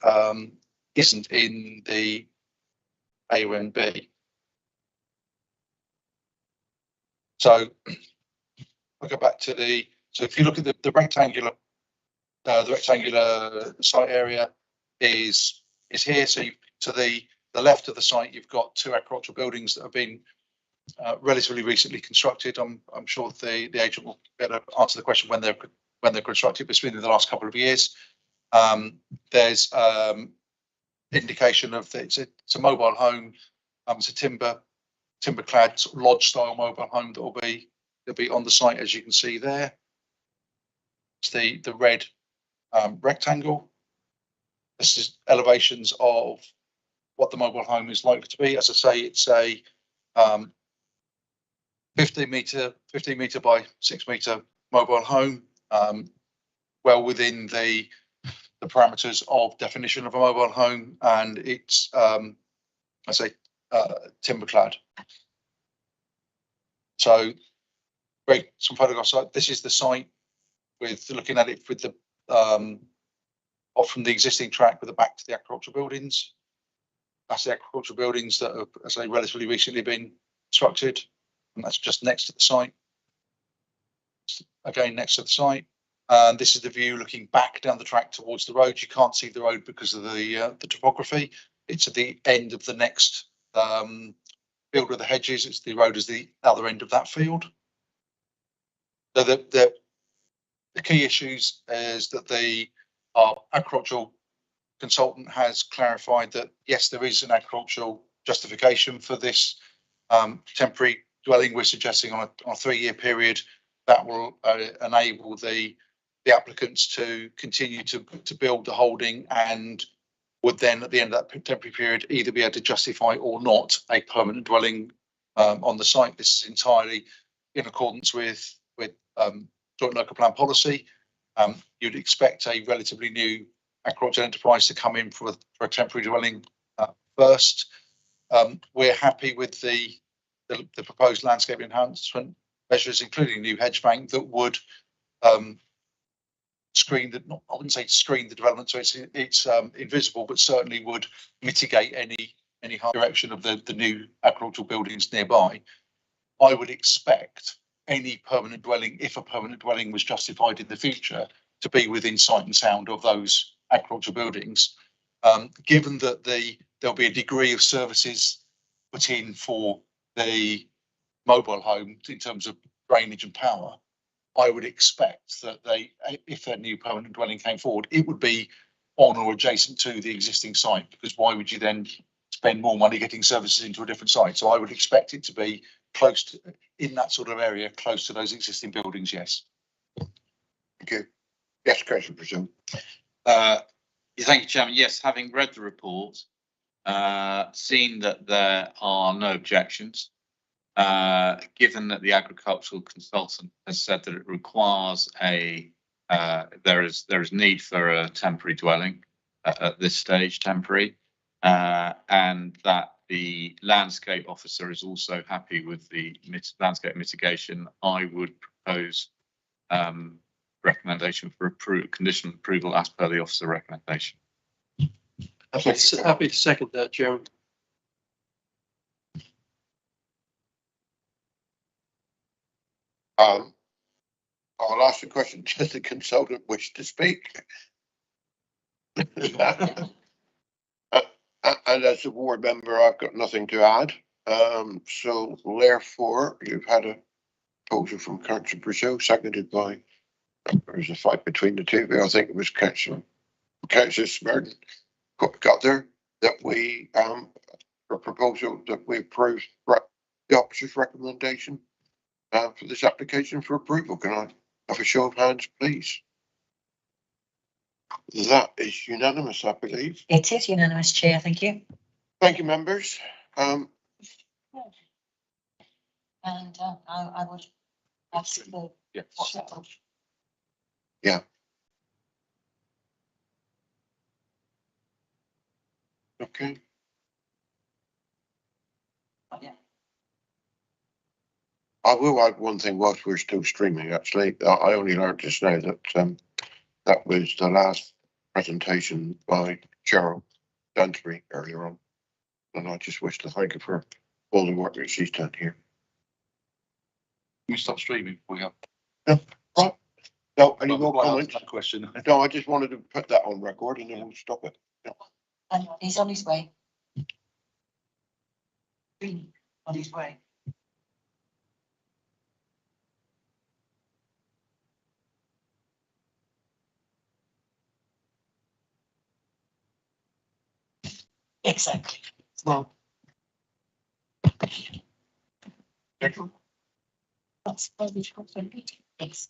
S7: isn't in the AONB. So I'll go back to so if you look at the rectangular site area is here. So to the left of the site, you've got two agricultural buildings that have been relatively recently constructed. I'm sure the agent will better answer the question when they're constructed, but it's been in the last couple of years. There's indication of that it's a mobile home. It's a timber clad sort of lodge style mobile home that will be on the site, as you can see there. It's the red rectangle. This is elevations of what the mobile home is likely to be. As I say, it's a 15 meter by 6 meter mobile home, well within the parameters of definition of a mobile home, and it's I say timber clad. So great, some photographs. This is the site with looking at it with the off from the existing track with the back to the agricultural buildings. That's the agricultural buildings that have, as I say, relatively recently been constructed, and that's just next to the site. Again, next to the site. And this is the view looking back down the track towards the road. You can't see the road because of the topography. It's at the end of the next field with the hedges. It's the road is the other end of that field. So the key issues is that our agricultural consultant has clarified that yes, there is an agricultural justification for this temporary dwelling. We're suggesting on a 3-year period that will enable the applicants to continue to build the holding, and would then at the end of that temporary period either be able to justify or not a permanent dwelling on the site. This is entirely in accordance with joint local plan policy. You'd expect a relatively new agricultural enterprise to come in for a temporary dwelling first. We're happy with the proposed landscape enhancement measures, including new hedge bank that would screen the, I wouldn't say screen the development, so it's invisible, but certainly would mitigate any harm direction of the new agricultural buildings nearby. I would expect any permanent dwelling, if a permanent dwelling was justified in the future, to be within sight and sound of those agricultural buildings. Given that there'll be a degree of services put in for the mobile home in terms of drainage and power, I would expect that if a new permanent dwelling came forward, it would be on or adjacent to the existing site, because why would you then spend more money getting services into a different site? So I would expect it to be close to, in that sort of area, close to those existing buildings, yes.
S2: Okay. Yes, Councillor Presume.
S3: Thank you, Chairman. Yes, having read the report, Seeing that there are no objections, given that the agricultural consultant has said that it requires there is need for a temporary dwelling at this stage, temporary, and that the landscape officer is also happy with the landscape mitigation, I would propose recommendation for conditional approval as per the officer recommendation.
S4: Happy to second that, Chairman.
S2: I'll ask the question, does the consultant wish to speak? And as a board member, I've got nothing to add. So therefore, you've had a proposal from Councillor Brazil, seconded by, there was a fight between the two, but I think it was Councillor Smurden got there, that we, a proposal that we approve the officer's recommendation for this application for approval. Can I have a show of hands, please? That is unanimous, I believe.
S6: It is unanimous, Chair, thank you.
S2: Thank you, members.
S6: And I would ask the.
S2: Yeah. Okay.
S6: Yeah.
S2: I will add one thing whilst we're still streaming, actually. I only learned just now that that was the last presentation by Cheryl Danbury earlier on. And I just wish to thank her for all the work that she's done here.
S7: You stop streaming. We have.
S2: Yeah, right. No, any more comments?
S7: That question.
S2: No, I just wanted to put that on record and then we'll stop it. Yeah.
S6: And he's on his way. On his way. Exactly. Well. That's probably yes.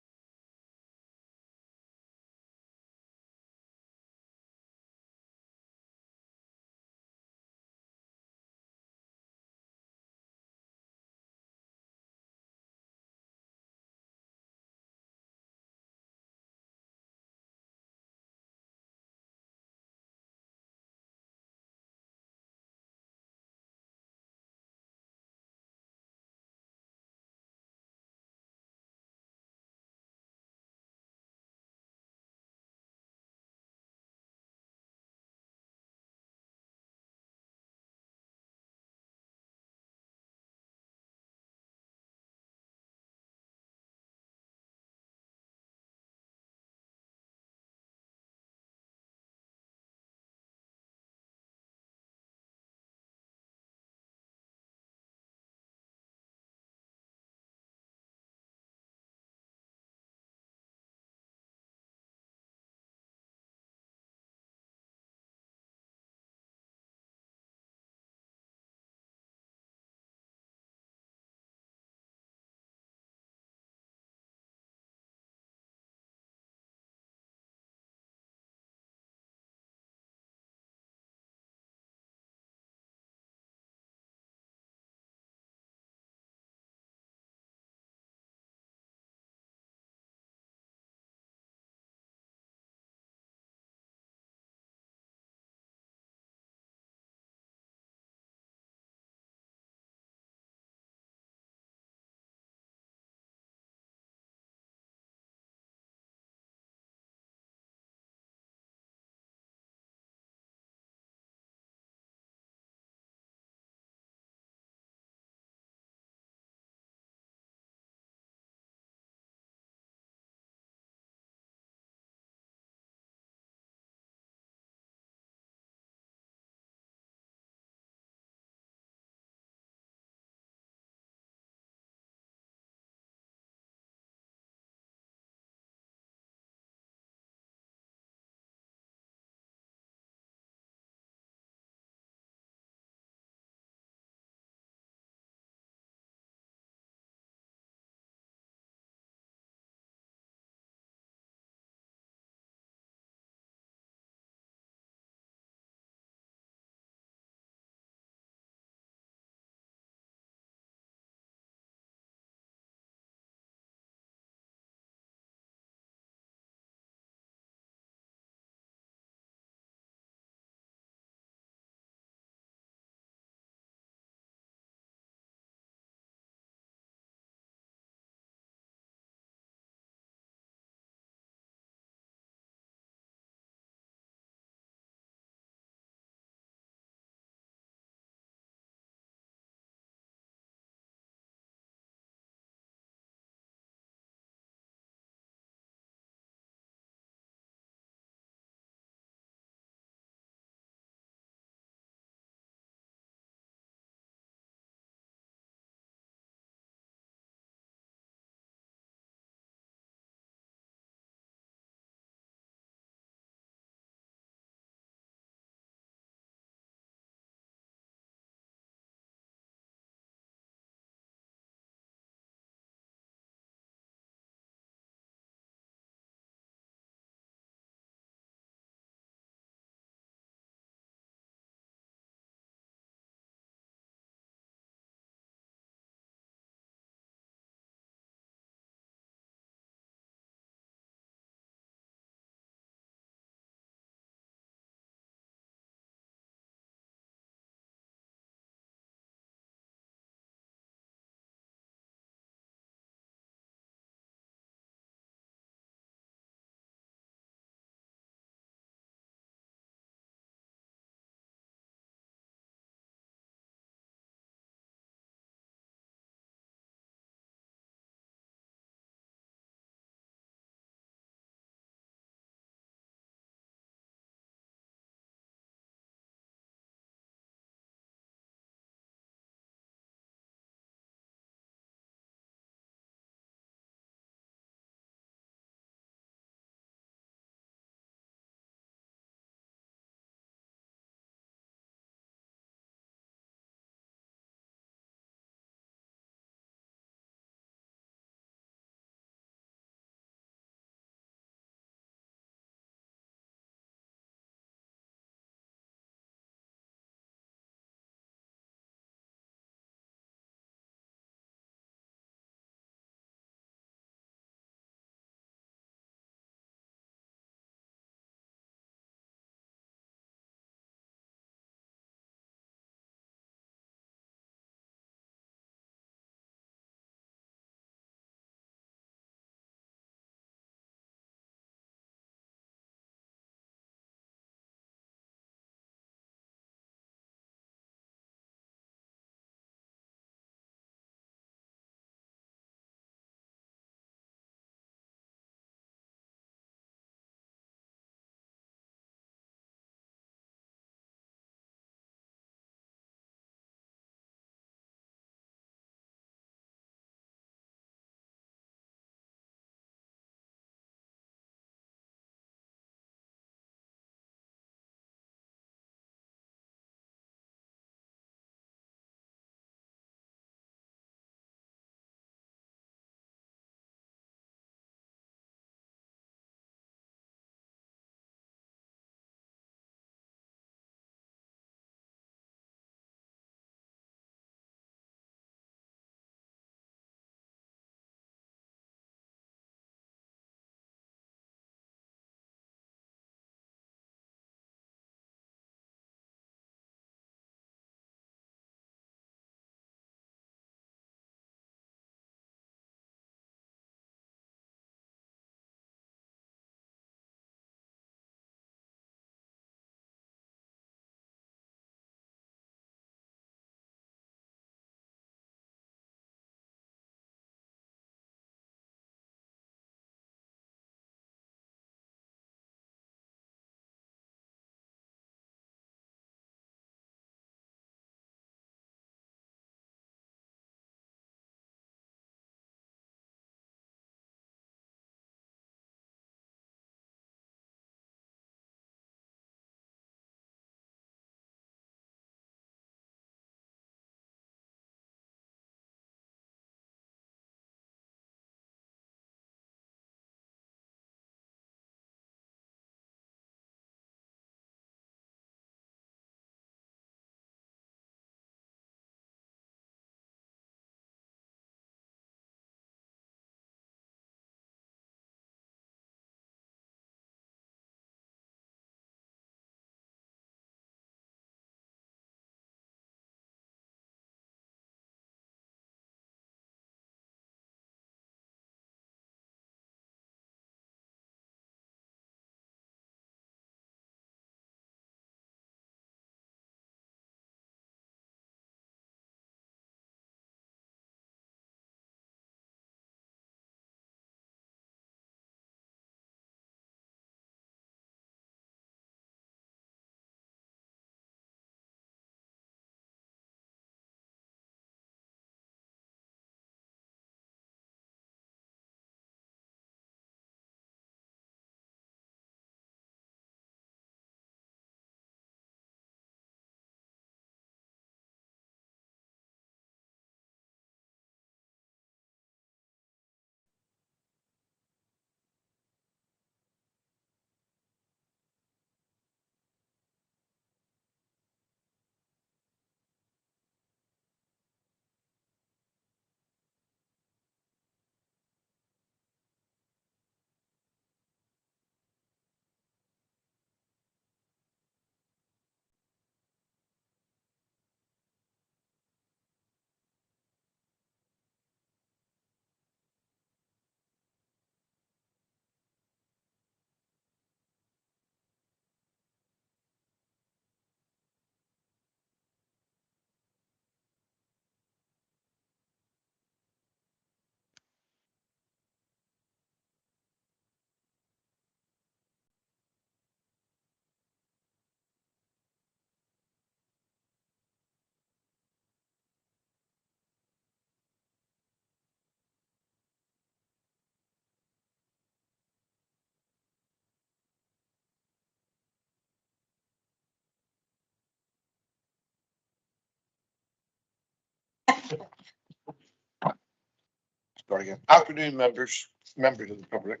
S2: Start again. Afternoon, members of the public.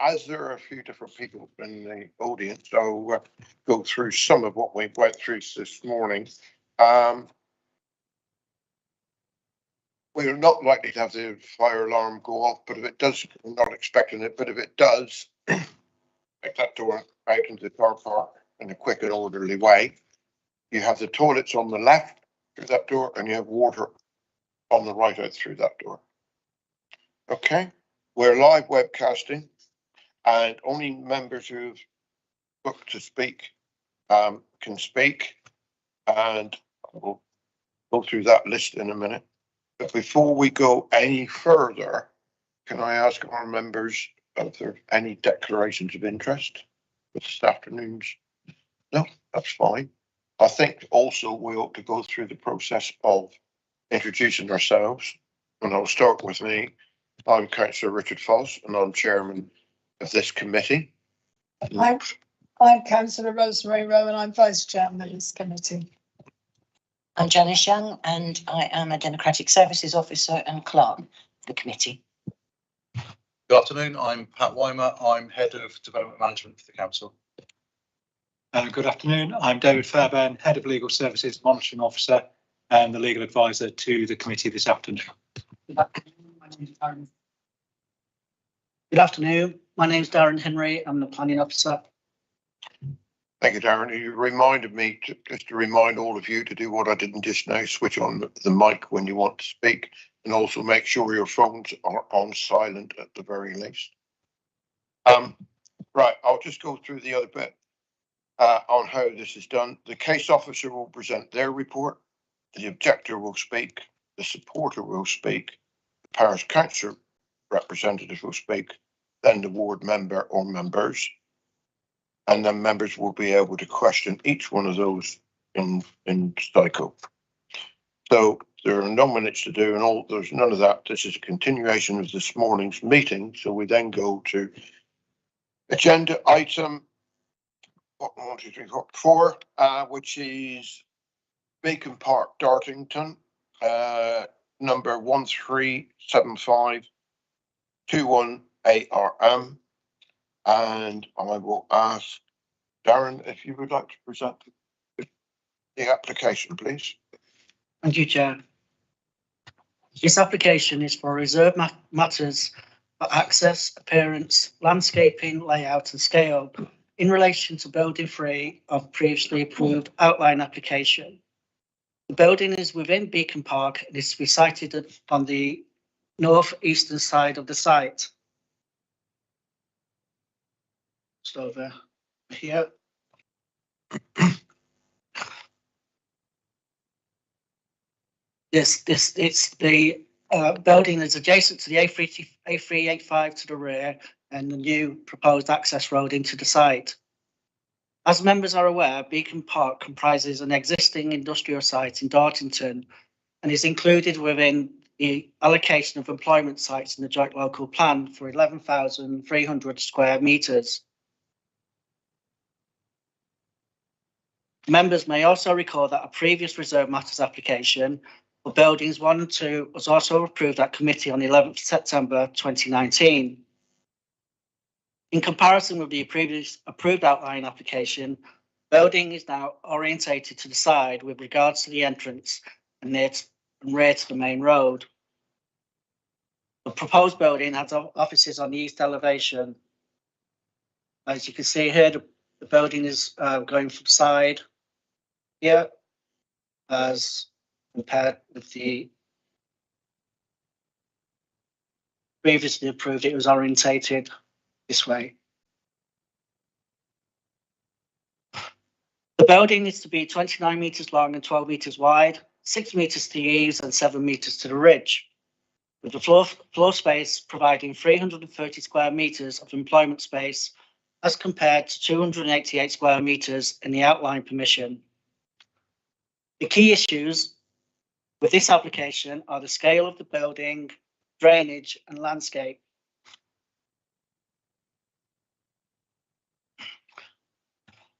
S2: As there are a few different people in the audience, I'll go through some of what we went through this morning. We're not likely to have the fire alarm go off, but if it does, we're not expecting it, but if it does, take that door out into the car park in a quick and orderly way. You have the toilets on the left through that door, and you have water on the right out through that door. Okay, we're live webcasting, and only members who've booked to speak can speak, and we'll go through that list in a minute. But before we go any further, can I ask our members if there are any declarations of interest for this afternoon's? No, that's fine. I think also we ought to go through the process of introducing ourselves, and I'll start with me. I'm Councillor Richard Foss, and I'm chairman of this committee.
S13: I'm Councillor Rosemary Rowe, and I'm vice chairman of this committee.
S6: I'm Janice Young, and I am a Democratic Services Officer and clerk of the committee.
S7: Good afternoon, I'm Pat Weimer, I'm Head of Development Management for the Council.
S12: Good afternoon, I'm David Fairbairn, Head of Legal Services Monitoring Officer and the Legal Advisor to the committee this afternoon.
S14: Good afternoon, my name is Darren Henry, I'm the Planning Officer.
S2: Thank you, Darren. You reminded me just to remind all of you to do what I didn't just now, switch on the mic when you want to speak, and also make sure your phones are on silent at the very least. Right, I'll just go through the other bit on how this is done. The case officer will present their report, the objector will speak, the supporter will speak, the parish council representative will speak, then the ward member or members, and then members will be able to question each one of those in cycle. So there are no minutes to do, and there's none of that. This is a continuation of this morning's meeting. So we then go to agenda item 1, 2, 3, 4, which is Bacon Park, Dartington, number 137521ARM. And I will ask Darren if you would like to present the application, please.
S14: Thank you, Chair. This application is for reserve matters for access, appearance, landscaping, layout and scale in relation to building 3 of previously approved outline application. The building is within Beacon Park and is to be sited on the north-eastern side of the site. Just over here. It's the building is adjacent to the A385 to the rear and the new proposed access road into the site. As members are aware, Beacon Park comprises an existing industrial site in Dartington and is included within the allocation of employment sites in the joint local plan for 11,300 square metres. Members may also recall that a previous reserve matters application for buildings 1 and 2 was also approved at committee on 11th September 2019. In comparison with the previous approved outline application, building is now orientated to the side with regards to the entrance and rear to the main road. The proposed building has offices on the east elevation. As you can see here, the building is going from side here as compared with the previously approved. It was orientated this way. The building needs to be 29 metres long and 12 metres wide, 6 metres to the eaves and 7 metres to the ridge, with the floor space providing 330 square metres of employment space as compared to 288 square metres in the outline permission. The key issues with this application are the scale of the building, drainage and landscape.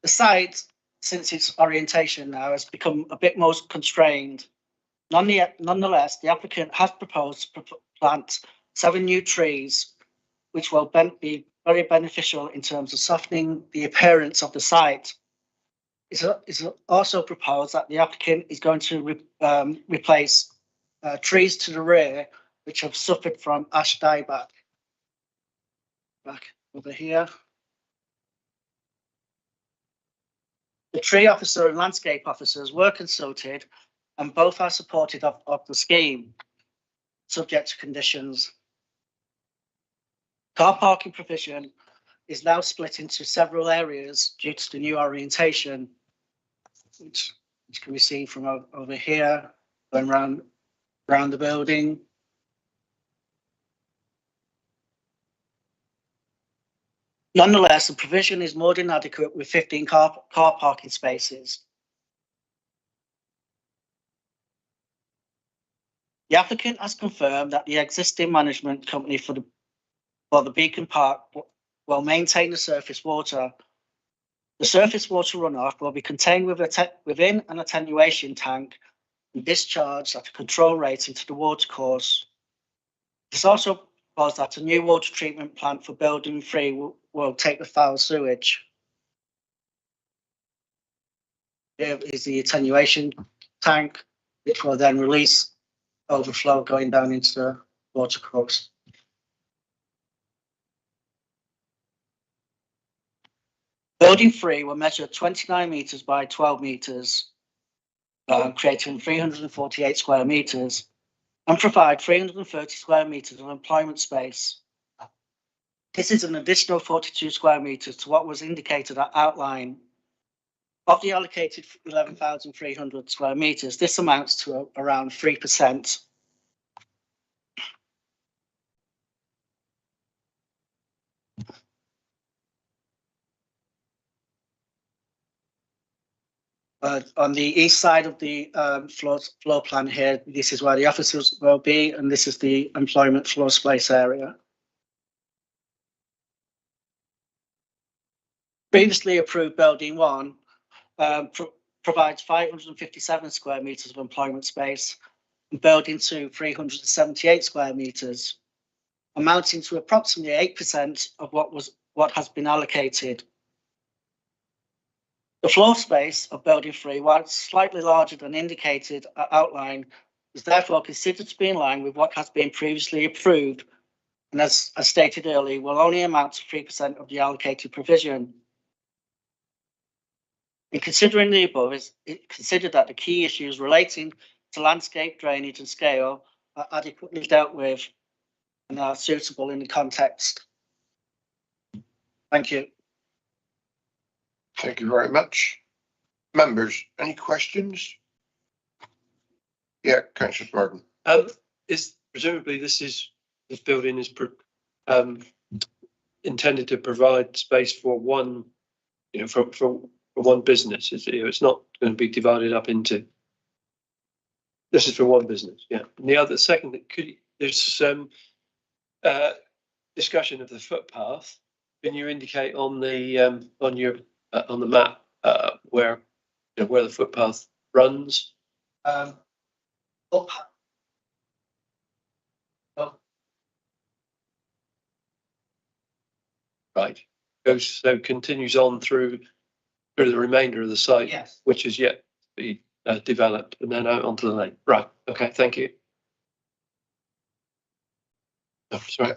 S14: The site, since its orientation now, has become a bit more constrained Nonetheless, the applicant has proposed to plant 7 new trees, which will be very beneficial in terms of softening the appearance of the site. It's also proposed that the applicant is going to replace trees to the rear which have suffered from ash dieback. Back over here. The tree officer and landscape officers were consulted and both are supportive of the scheme, subject to conditions. Car parking provision is now split into several areas due to the new orientation, which can be seen from over here, going around the building. Nonetheless, the provision is more than adequate with 15 car parking spaces. The applicant has confirmed that the existing management company for the Beacon Park will maintain the surface water. The surface water runoff will be contained within an attenuation tank and discharged at a control rate into the watercourse. It's also proposed that a new water treatment plant for building 3 will take the foul sewage. Here is the attenuation tank, which will then release overflow going down into the watercourse. Building 3 will measure 29 metres by 12 metres, creating 348 square metres, and provide 330 square metres of employment space. This is an additional 42 square metres to what was indicated at outline. Of the allocated 11,300 square metres, this amounts to around 3%. On the east side of the floor plan here, this is where the offices will be, and this is the employment floor space area. Previously approved building 1 provides 557 square metres of employment space, and building 2 378 square metres, amounting to approximately 8% of what has been allocated. The floor space of building 3, while slightly larger than indicated at outline, is therefore considered to be in line with what has been previously approved, and as stated earlier, will only amount to 3% of the allocated provision. In considering the above, it considered that the key issues relating to landscape, drainage and scale are adequately dealt with and are suitable in the context. Thank you.
S2: Thank you very much. Members, any questions? Yeah, Councillor Burton.
S4: Presumably this building is intended to provide space for one, for one business. It's not going to be divided up into. This is for one business, yeah. And the other second, there's some discussion of the footpath. Can you indicate on the on the map where the footpath runs? Right. Continues on through the remainder of the site,
S14: Yes.
S4: which is yet to be developed, and then out onto the lane. Right. Okay. Thank you.
S2: Sorry.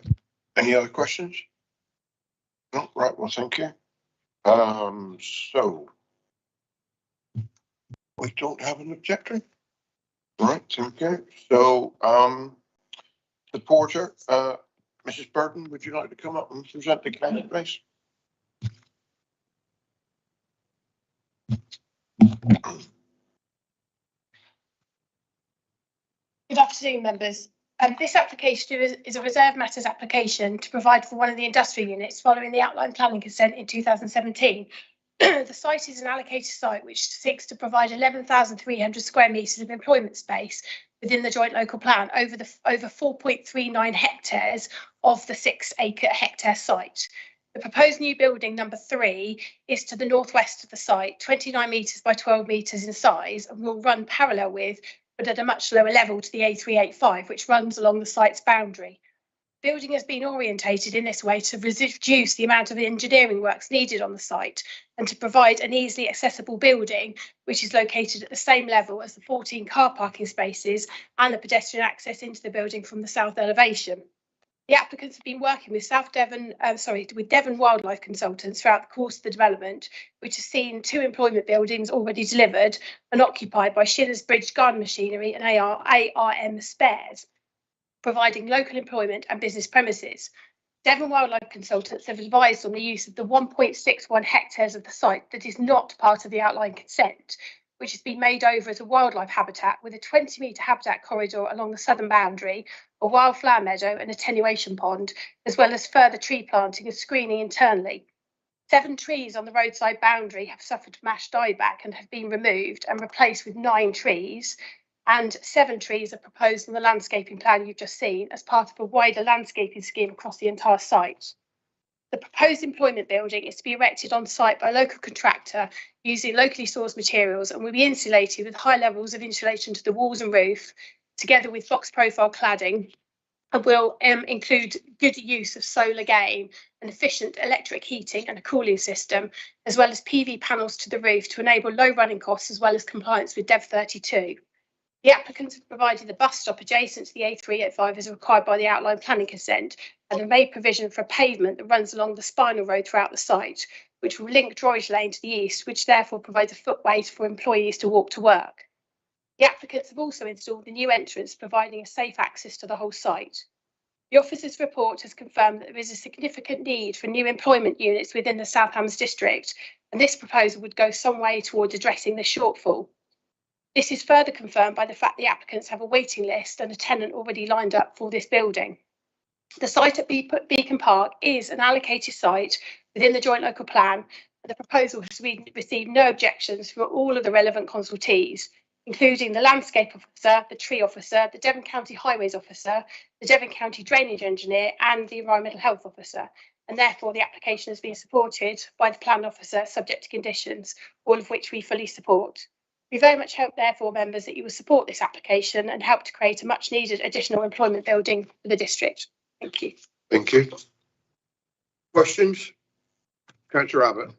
S2: Any other questions? No, right. Well, thank you. So we don't have an objector. Right. Okay. So, the porter, Mrs. Burton, would you like to come up and present the case, please?
S15: Good afternoon, members. This application is a reserve matters application to provide for one of the industrial units following the outline planning consent in 2017. The site is an allocated site which seeks to provide 11,300 square metres of employment space within the joint local plan over 4.39 hectares of the 6 hectare site. The proposed new building number 3 is to the northwest of the site, 29 metres by 12 metres in size, and will run parallel with but at a much lower level to the A385, which runs along the site's boundary. Building has been orientated in this way to reduce the amount of engineering works needed on the site and to provide an easily accessible building, which is located at the same level as the 14 car parking spaces and the pedestrian access into the building from the south elevation. The applicants have been working with with Devon Wildlife Consultants throughout the course of the development, which has seen 2 employment buildings already delivered and occupied by Schiller's Bridge Garden Machinery and ARM Spares, providing local employment and business premises. Devon Wildlife Consultants have advised on the use of the 1.61 hectares of the site that is not part of the outline consent, which has been made over as a wildlife habitat with a 20-metre habitat corridor along the southern boundary, a wildflower meadow and attenuation pond, as well as further tree planting and screening internally. 7 trees on the roadside boundary have suffered mass dieback and have been removed and replaced with 9 trees, and 7 trees are proposed on the landscaping plan you've just seen as part of a wider landscaping scheme across the entire site. The proposed employment building is to be erected on site by a local contractor using locally sourced materials and will be insulated with high levels of insulation to the walls and roof, together with box profile cladding, and will include good use of solar gain and efficient electric heating and a cooling system, as well as PV panels to the roof to enable low running costs as well as compliance with DEV 32. The applicants have provided the bus stop adjacent to the A385 as required by the outline planning consent and have made provision for a pavement that runs along the spinal road throughout the site, which will link Droitwich Lane to the east, which therefore provides a footway for employees to walk to work. The applicants have also installed a new entrance, providing a safe access to the whole site. The officer's report has confirmed that there is a significant need for new employment units within the South Hams district, and this proposal would go some way towards addressing the shortfall. This is further confirmed by the fact the applicants have a waiting list and a tenant already lined up for this building. The site at Beacon Park is an allocated site within the joint local plan, and the proposal has received no objections from all of the relevant consultees, including the landscape officer, the tree officer, the Devon County Highways officer, the Devon County Drainage Engineer and the Environmental Health Officer, and therefore the application has been supported by the Plan Officer subject to conditions, all of which we fully support. We very much hope, therefore, members, that you will support this application and help to create a much needed additional employment building for the district. Thank you.
S2: Thank you. Questions? Councillor Abbott.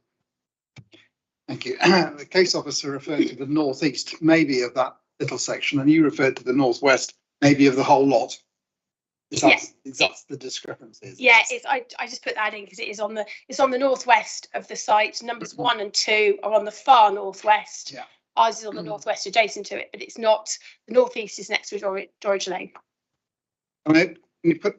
S11: Thank you. The case officer referred to the northeast, maybe of that little section, and you referred to the northwest, maybe of the whole lot. Is that the discrepancy?
S15: Yeah, I just put that in because it's on the northwest of the site. Numbers 1 and 2 are on the far northwest.
S11: Yeah.
S15: Ours is on the northwest adjacent to it, but it's not. The northeast is next to Droitwich Lane.
S11: I mean, can you put?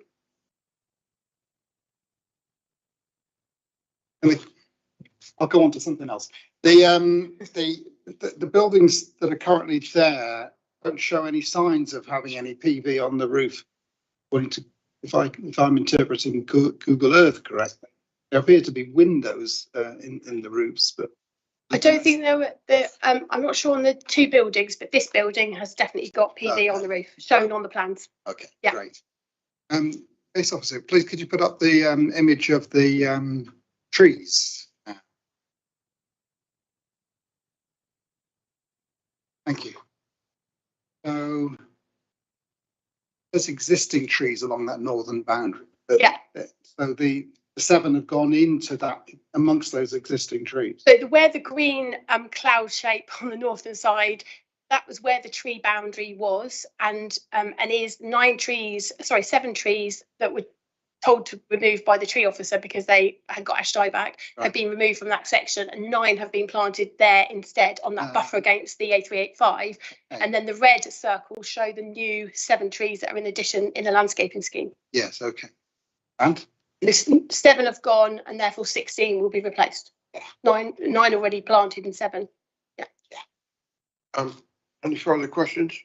S11: I'll go on to something else. The buildings that are currently there don't show any signs of having any PV on the roof. According to, if I'm interpreting Google Earth correctly, there appear to be windows in the roofs, but
S15: I don't think there were. I'm not sure on the 2 buildings, but this building has definitely got PV on the roof, shown on the plans.
S11: Okay,
S15: yeah.
S11: Great. Case officer, please could you put up the image of the trees? Thank you. So there's existing trees along that northern boundary.
S15: Yeah.
S11: So the 7 have gone into that amongst those existing trees.
S15: So where the green cloud shape on the northern side, that was where the tree boundary was, and is 7 trees that were told to remove by the tree officer because they had got ash dieback, have been removed from that section, and 9 have been planted there instead on that buffer against the A385. And then the red circles show the new 7 trees that are in addition in the landscaping scheme.
S11: Yes, okay. And?
S15: 7 have gone, and therefore 16 will be replaced. 9 already planted and 7. Yeah.
S2: Any further questions?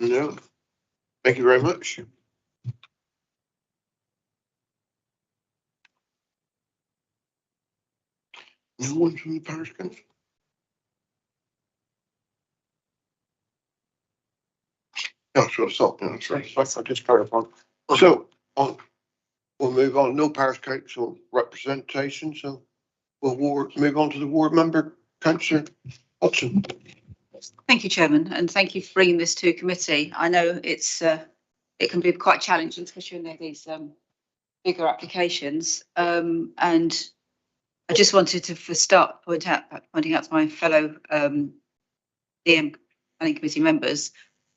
S2: No. Thank you very much. No one from the parish council? That's what I thought. That's right. I just carried on. So we'll move on. No parish council representation. So we'll move on to the ward member, Councillor Hudson.
S16: Thank you, Chairman, and thank you for bringing this to committee. I know it's it can be quite challenging, especially when these bigger applications. And I just wanted to, for start, pointing out to my fellow DM planning committee members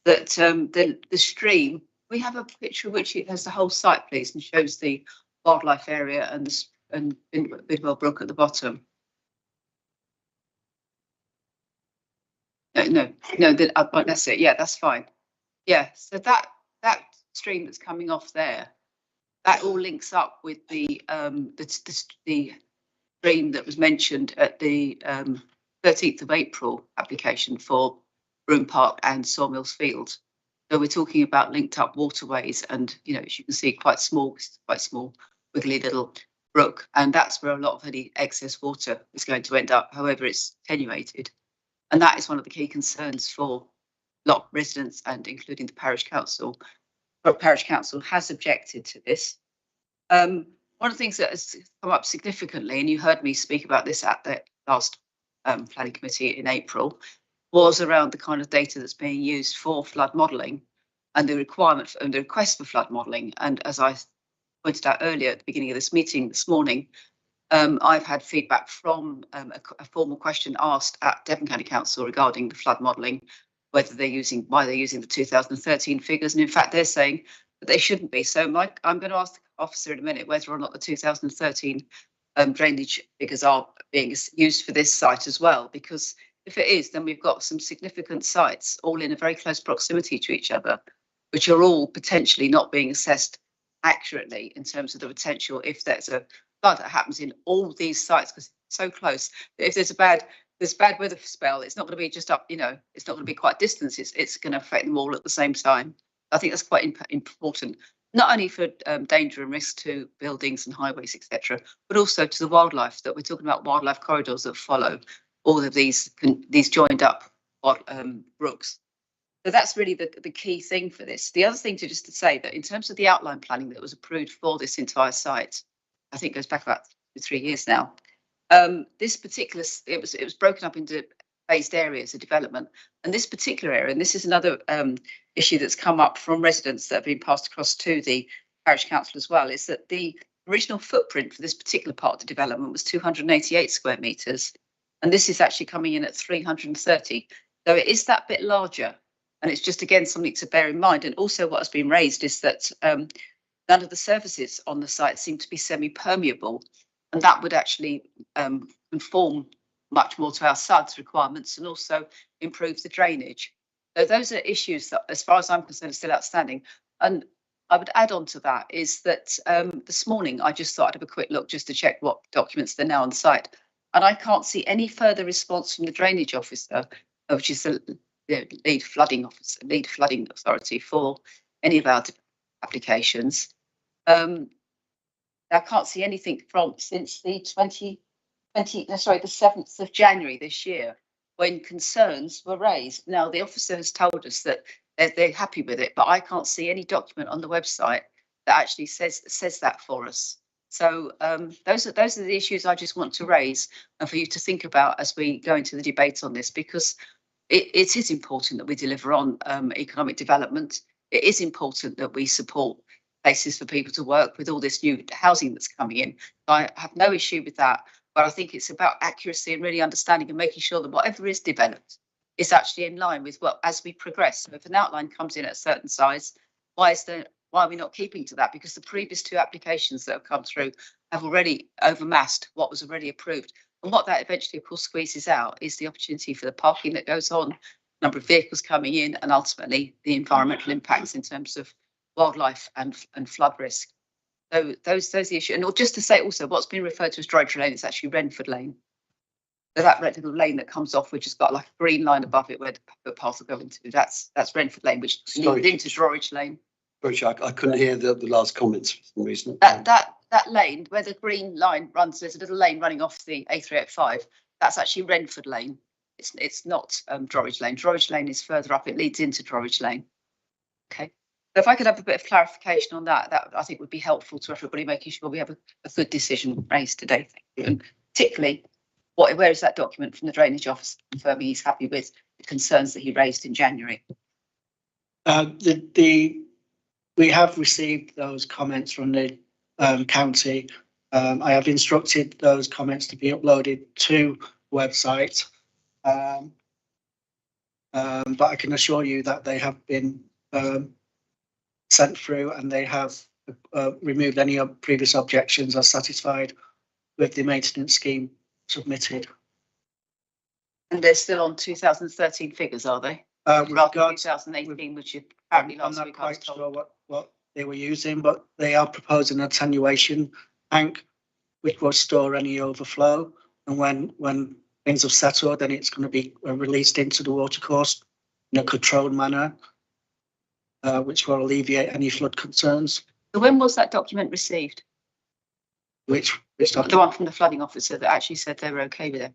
S16: that the stream, we have a picture which it has the whole site, please, and shows the wildlife area and Bidwell Brook at the bottom. No, that's it. Yeah, that's fine. Yeah, so that stream that's coming off there, that all links up with the stream that was mentioned at the 13th of April application for Broome Park and Sawmills Field. So we're talking about linked up waterways, and you know, as you can see, quite small, wiggly little brook, and that's where a lot of any excess water is going to end up. However, it's attenuated, and that is one of the key concerns for a lot of residents, and including the parish council. But parish council has objected to this. One of the things that has come up significantly, and you heard me speak about this at the last planning committee in April, was around the kind of data that's being used for flood modelling and the requirement and the request for flood modelling. And as I pointed out earlier at the beginning of this meeting this morning, I've had feedback from a formal question asked at Devon County Council regarding the flood modelling, why they're using the 2013 figures, and in fact they're saying that they shouldn't be. So I'm going to ask the officer in a minute whether or not the 2013 drainage figures are being used for this site as well, because if it is, then we've got some significant sites all in a very close proximity to each other, which are all potentially not being assessed accurately in terms of the potential if there's a flood that happens in all these sites, because it's so close that if there's a bad weather spell, it's not going to be just up, you know, it's not going to be quite distance, it's going to affect them all at the same time. I think that's quite important, not only for danger and risk to buildings and highways, etc., but also to the wildlife, that we're talking about wildlife corridors that follow all of these joined up brooks. So that's really the key thing for this. The other thing to say that in terms of the outline planning that was approved for this entire site, I think it goes back about 3 years now. This particular, it was broken up into phased areas of development, and this particular area, and this is another issue that's come up from residents that have been passed across to the parish council as well, is that the original footprint for this particular part of the development was 288 square metres, and this is actually coming in at 330. So it is that bit larger, and it's just again something to bear in mind. And also what has been raised is that none of the surfaces on the site seem to be semi-permeable, and that would actually conform much more to our SUDS requirements and also improve the drainage. So those are issues that, as far as I'm concerned, are still outstanding. And I would add on to that is that this morning I just thought I'd have a quick look just to check what documents they're now on site, and I can't see any further response from the drainage officer, which is the lead flooding authority for any of our applications. I can't see anything since the 7th of January this year, when concerns were raised. Now, the officer has told us that they're happy with it, but I can't see any document on the website that actually says that for us. So those are the issues I just want to raise and for you to think about as we go into the debate on this, because it is important that we deliver on economic development. It is important that we support places for people to work with all this new housing that's coming in. I have no issue with that, but I think it's about accuracy and really understanding and making sure that whatever is developed is actually in line with what, as we progress. So if an outline comes in at a certain size, why are we not keeping to that? Because the previous 2 applications that have come through have already overmassed what was already approved. And what that eventually, of course, squeezes out is the opportunity for the parking that goes on, number of vehicles coming in, and ultimately the environmental impacts in terms of wildlife and flood risk. So those are the issues. And just to say also, what's been referred to as Droitwich Lane is actually Renford Lane. So that red little lane that comes off, which has got like a green line above it where the path will go into, that's Renford Lane, which leads into Droitwich Lane.
S4: I couldn't hear the last comments for some reason.
S16: That lane where the green line runs, there's a little lane running off the A385. That's actually Renford Lane. It's not Droitwich Lane. Droitwich Lane is further up. It leads into Droitwich Lane. Okay. So if I could have a bit of clarification on that I think would be helpful to everybody, making sure we have a good decision raised today. Thank you. And particularly, where is that document from the drainage officer confirming he's happy with concerns that he raised in January?
S14: We have received those comments from the county. I have instructed those comments to be uploaded to the website. But I can assure you that they have been sent through, and they have removed any previous objections, are satisfied with the maintenance scheme submitted.
S16: And they're still on 2013 figures, are they?
S14: With
S16: Rather than
S14: regards,
S16: 2018, which you apparently
S14: I'm
S16: last
S14: not
S16: week I was
S14: quite sure
S16: told.
S14: what they were using, but they are proposing an attenuation tank which will store any overflow. And when things have settled, then it's going to be released into the watercourse in a controlled manner, which will alleviate any flood concerns.
S16: So when was that document received?
S14: Which
S16: The
S14: document?
S16: one from the flooding officer that actually said they were okay with it.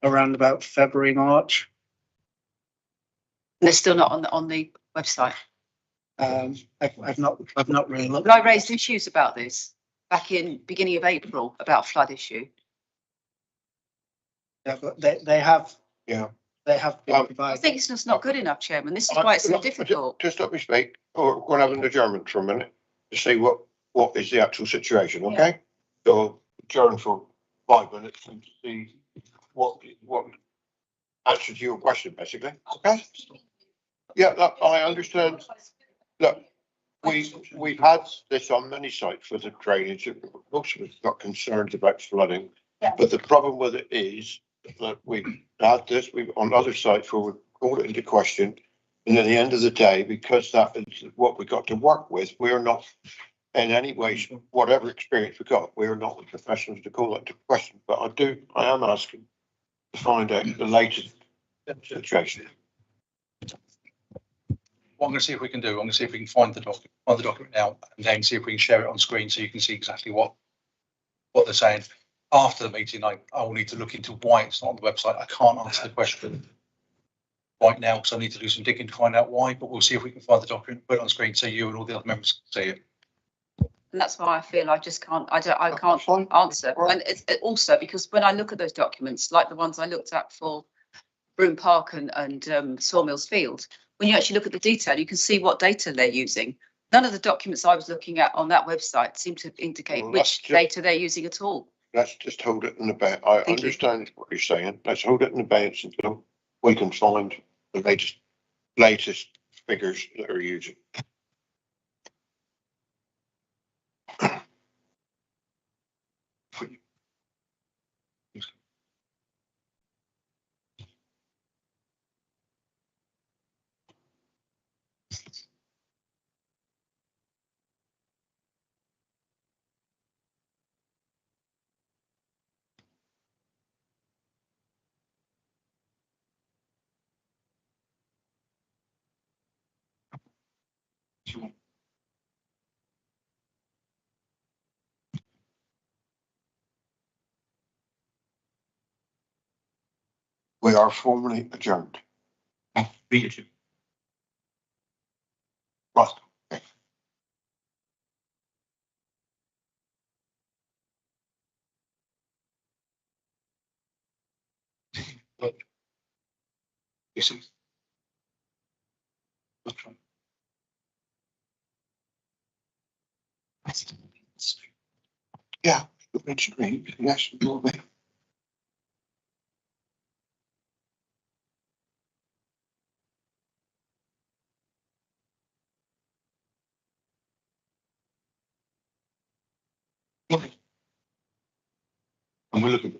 S14: Around about February, March.
S16: And they're still not on the website.
S14: I've not really looked.
S16: But I raised issues about this back in beginning of April about flood issue.
S14: Yeah, but they have.
S2: Yeah.
S14: They have been
S16: I
S14: provided.
S16: think it's just not good enough, Chairman. This is why it's so difficult.
S2: Just let me speak, or we're going to have an adjournment for a minute to see what is the actual situation, okay? So adjourn for 5 minutes and see what answer to your question, basically, okay? Yeah, look, I understand. Look, we've had this on many sites for the drainage. Most of us got concerns about flooding, but the problem with it is that we've had this, we've on other sites where we've called it into question. And at the end of the day, because that is what we got to work with, we're not in any way, whatever experience we got, we're not the professionals to call it to question. But I am asking to find out the latest situation.
S7: What I'm going to see if we can do, I'm going to see if we can find the document now, and then see if we can share it on screen so you can see exactly what they're saying. After the meeting, I will need to look into why it's not on the website. I can't answer the question right now because I need to do some digging to find out why, but we'll see if we can find the document, put it on screen so you and all the other members can see it.
S16: And that's why I feel I just can't, I can't answer. And it's also because when I look at those documents, like the ones I looked at for Broome Park and Sawmills Field, when you actually look at the detail, you can see what data they're using. None of the documents I was looking at on that website seem to indicate which data they're using at all.
S2: Let's just hold it in the balance. I understand what you're saying. Let's hold it in the balance until we can find the latest figures that are using. We are formally adjourned.
S5: Read
S2: Right.
S7: Yes.
S2: Yeah, midstream, yes, it will be.
S7: And we're looking.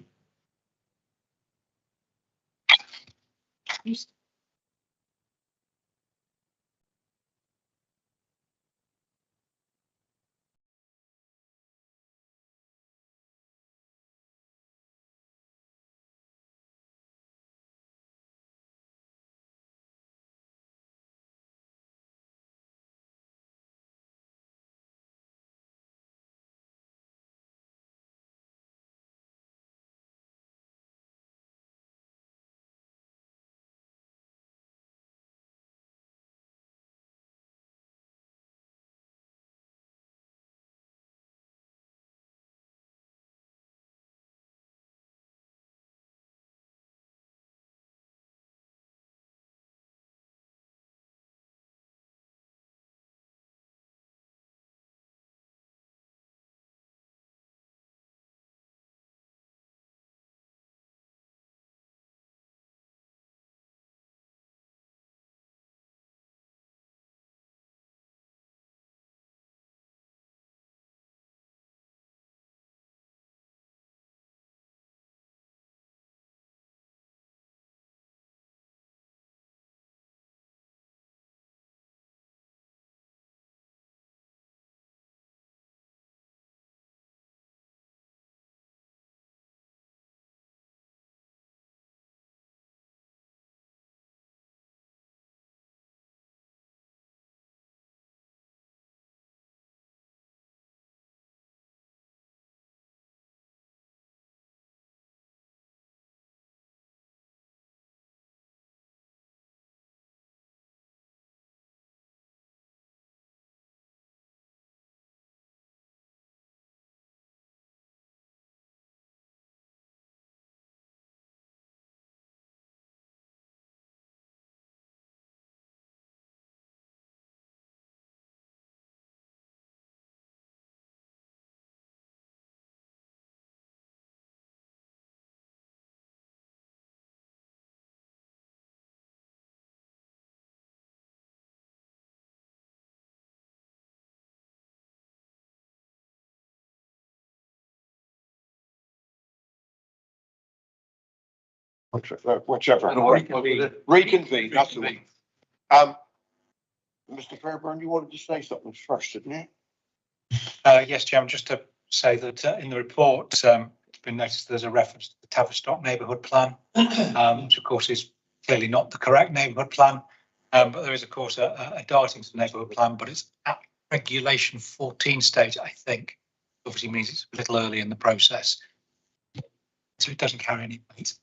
S2: Whichever. Reconvene, that's the one. Mr. Fairburn, you wanted to say something first, didn't you?
S12: Yes, Chairman, just to say that in the report, it's been noticed there's a reference to the Tavistock neighbourhood plan, which of course is clearly not the correct neighbourhood plan. But there is, of course, a Dartington neighbourhood plan, but it's at regulation 14 stage, I think. Obviously means it's a little early in the process. So it doesn't carry any weight.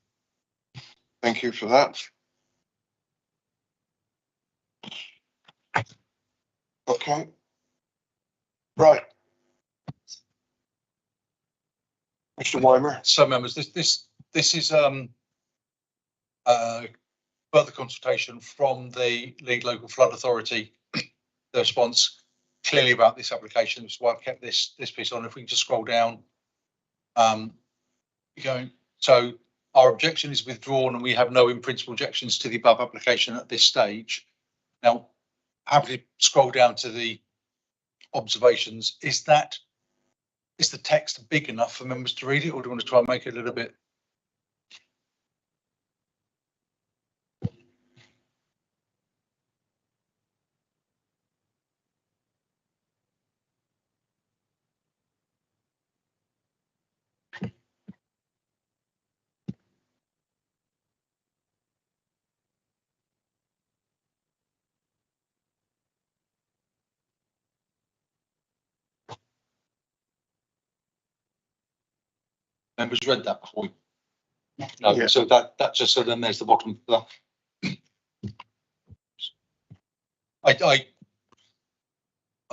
S2: Thank you for that. Okay. Right. Mr. Weimer.
S7: So members, this is further consultation from the Lead Local Flood Authority. The response clearly about this application, that's why I've kept this piece on. If we can just scroll down. So our objection is withdrawn and we have no in principle objections to the above application at this stage. Now, happily scroll down to the observations. Is the text big enough for members to read it, or do you want to try and make it a little bit? Members read that before? No, yeah. So that just, so then there's the bottom of that. I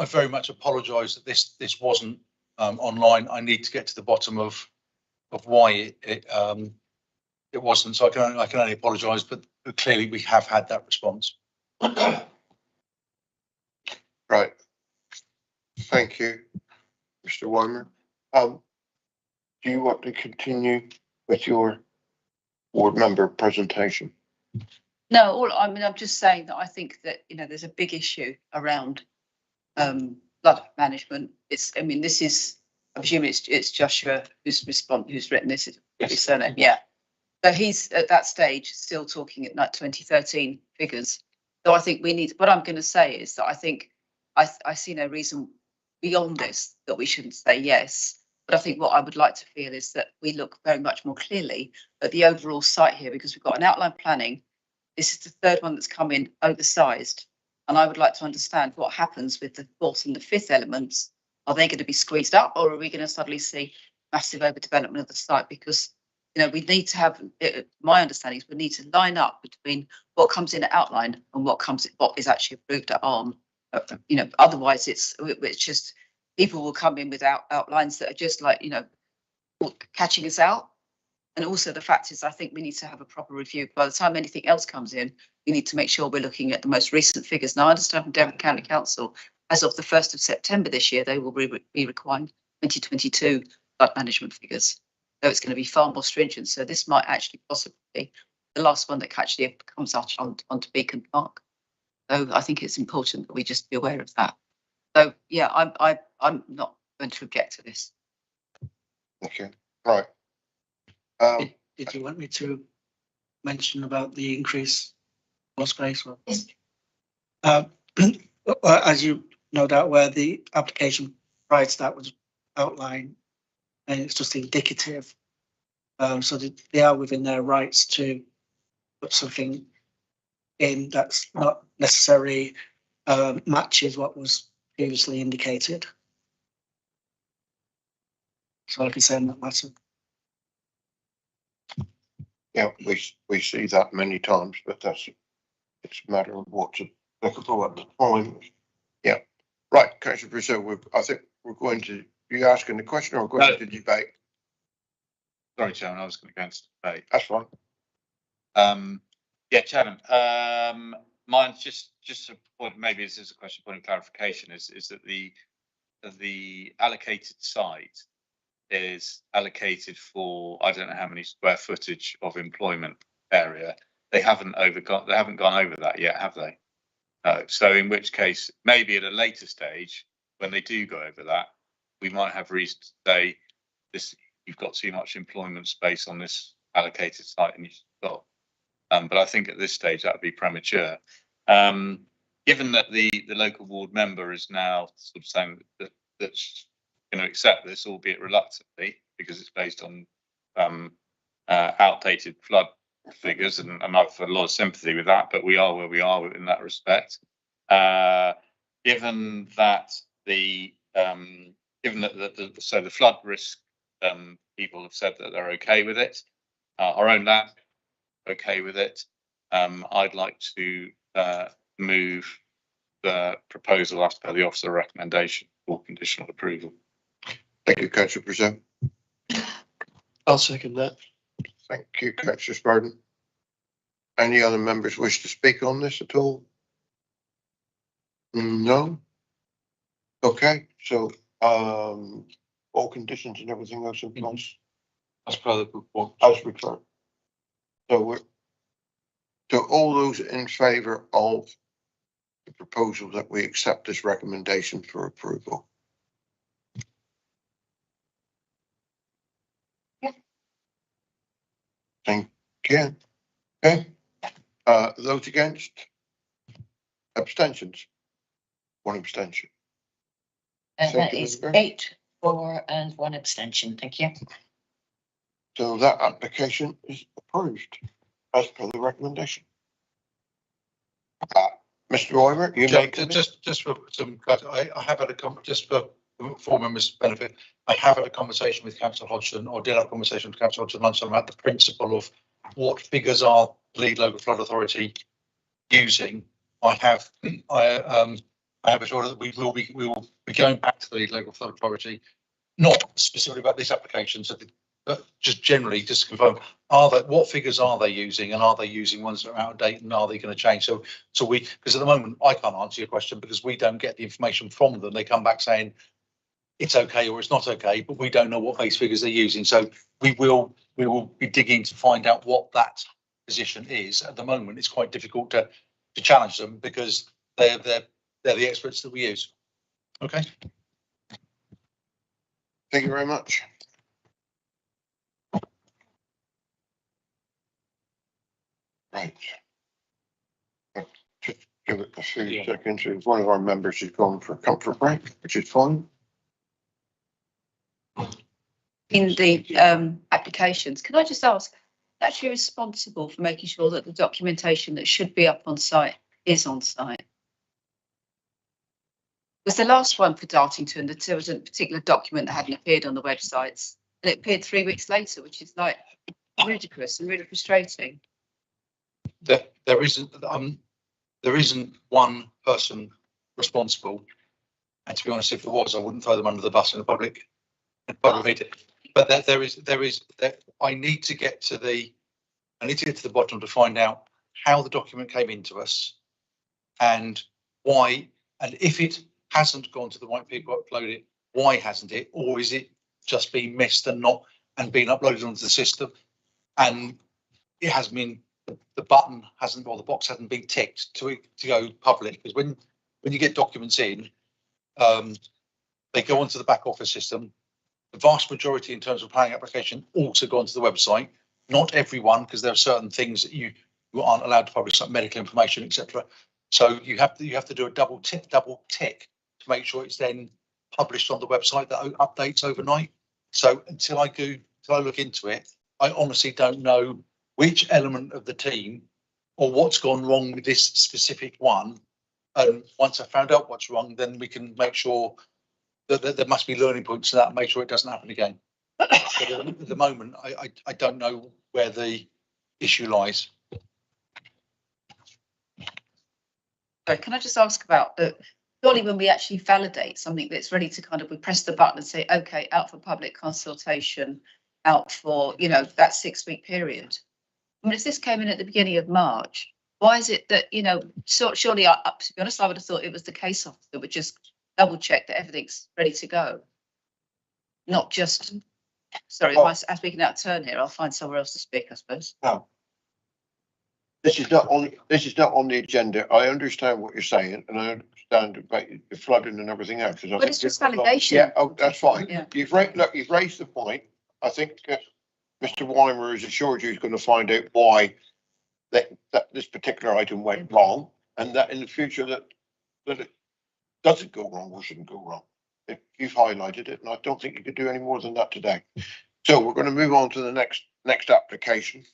S7: very much apologise that this wasn't online. I need to get to the bottom of why it wasn't. So I can only apologise, but clearly we have had that response.
S2: Right. Thank you, Mr. Weimer. Do you want to continue with your board member presentation?
S16: No, I'm just saying that I think that, there's a big issue around flood management. This is, I presume it's Joshua who's written this, his surname, yeah. So he's at that stage still talking at like 2013 figures. So I think we need, what I'm going to say is that I think I see no reason beyond this that we shouldn't say yes. But I think what I would like to feel is that we look very much more clearly at the overall site here, because we've got an outline planning. This is the third one that's come in oversized. And I would like to understand what happens with the fourth and the fifth elements. Are they going to be squeezed up, or are we going to suddenly see massive overdevelopment of the site? Because, we need to have, my understanding is we need to line up between what comes in at outline and what is actually approved at ARM. Otherwise it's just, people will come in with outlines that are just like, catching us out. And also the fact is, I think we need to have a proper review. By the time anything else comes in, we need to make sure we're looking at the most recent figures. Now, I understand from Devon County Council, as of the 1st of September this year, they will be requiring 2022 flood management figures. So it's going to be far more stringent. So this might actually possibly be the last one that actually comes out onto Beacon Park. So I think it's important that we just be aware of that. So yeah, I'm not going to object to this.
S2: Okay, right.
S14: Did you want me to mention about the increase in space?
S15: Yes.
S14: As you no doubt where the application prior to that was outlined, and it's just indicative. So they are within their rights to put something in that's not necessarily matches what was previously indicated. So I can say on that matter.
S2: Yeah, we see that many times, but it's a matter of what's applicable at the time. Yeah, right, Councillor Brazil, I think we're going to, you asking the question or going to debate?
S3: Sorry, Chairman, I was going to go into debate.
S2: That's fine.
S3: Yeah, Chairman, mine's just a point, maybe this is a question, point of clarification, is that the allocated site is allocated for, I don't know how many square footage of employment area. They haven't gone over that yet, have they? No. So in which case, maybe at a later stage, when they do go over that, we might have reason to say this: you've got too much employment space on this allocated site, and got. But I think at this stage that would be premature. Given that the local ward member is now sort of saying that that's going to accept this, albeit reluctantly, because it's based on outdated flood figures, and I've got a lot of sympathy with that, but we are where we are in that respect. Given that the so the flood risk people have said that they're okay with it, our own lab okay with it. I'd like to move the proposal as per the officer recommendation for conditional approval.
S2: Thank you, Councillor Brazil.
S4: I'll second that.
S2: Thank you, Councillor Spurden. Any other members wish to speak on this at all? No? Okay, so all conditions and everything else in place
S7: As per the report.
S2: as returned. So all those in favour of the proposal that we accept this recommendation for approval?
S1: Yeah.
S2: Thank you. Okay. Those against? Abstentions? One abstention.
S6: And
S2: Thank
S6: that
S2: you,
S6: is
S2: Ms. Gray.
S6: 8 for and 1 abstention. Thank you.
S2: So that application is approved as per the recommendation. Mr. Wymer, you may come in.
S7: Just for some, I have had just for four members' benefit, I have had a conversation with Councillor Hodgson, or did have a conversation with Councillor Hodgson lunchtime about the principle of what figures are the lead local flood authority using. I have assured that we will be going back to the lead local flood authority, not specifically about this application, but just generally just to confirm, what figures are they using, and are they using ones that are out of date, and are they going to change? So because at the moment I can't answer your question because we don't get the information from them. They come back saying it's okay or it's not okay, but we don't know what base figures they're using. So we will be digging to find out what that position is. At the moment, it's quite difficult to challenge them because they're the experts that we use. Okay.
S2: Thank you very much. Right. Just give it a few seconds. If one of our members is going for a comfort break, which is fine.
S16: In the applications, can I just ask, actually responsible for making sure that the documentation that should be up on site is on site? Was the last one for Dartington that there was a particular document that hadn't appeared on the websites, and it appeared 3 weeks later, which is like ludicrous and really frustrating.
S7: There isn't one person responsible, and to be honest, if there was, I wouldn't throw them under the bus in a public meeting. But I need to get to the bottom to find out how the document came into us and why, and if it hasn't gone to the right people who upload it, why hasn't it, or is it just been missed and been uploaded onto the system, and it hasn't been, the button hasn't, or the box hasn't been ticked to go public. Because when you get documents in, they go onto the back office system. The vast majority, in terms of planning application, also go onto the website. Not everyone, because there are certain things that you aren't allowed to publish, like medical information, etc. So you have to do a double tick to make sure it's then published on the website that updates overnight. So until I look into it, I honestly don't know which element of the team or what's gone wrong with this specific one. And once I found out what's wrong, then we can make sure that there must be learning points to that and make sure it doesn't happen again. But at the moment, I don't know where the issue lies.
S16: Sorry, can I just ask about surely when we actually validate something that's ready to we press the button and say, okay, out for public consultation, out for, that 6-week period. I mean, if this came in at the beginning of March, why is it that, surely, to be honest, I would have thought it was the case officer would just double check that everything's ready to go. Not just, sorry, if I'm speaking out of turn here, I'll find somewhere else to speak, I suppose.
S2: No. This is not on the agenda. I understand what you're saying, and I understand about the flooding and everything else.
S16: But it's just validation.
S2: Yeah, that's fine.
S16: Yeah.
S2: You've raised the point. I think Mr. Weimer has assured you he's going to find out why that this particular item went wrong, and that in the future that it doesn't go wrong or shouldn't go wrong. If you've highlighted it, and I don't think you could do any more than that today. So we're going to move on to the next application,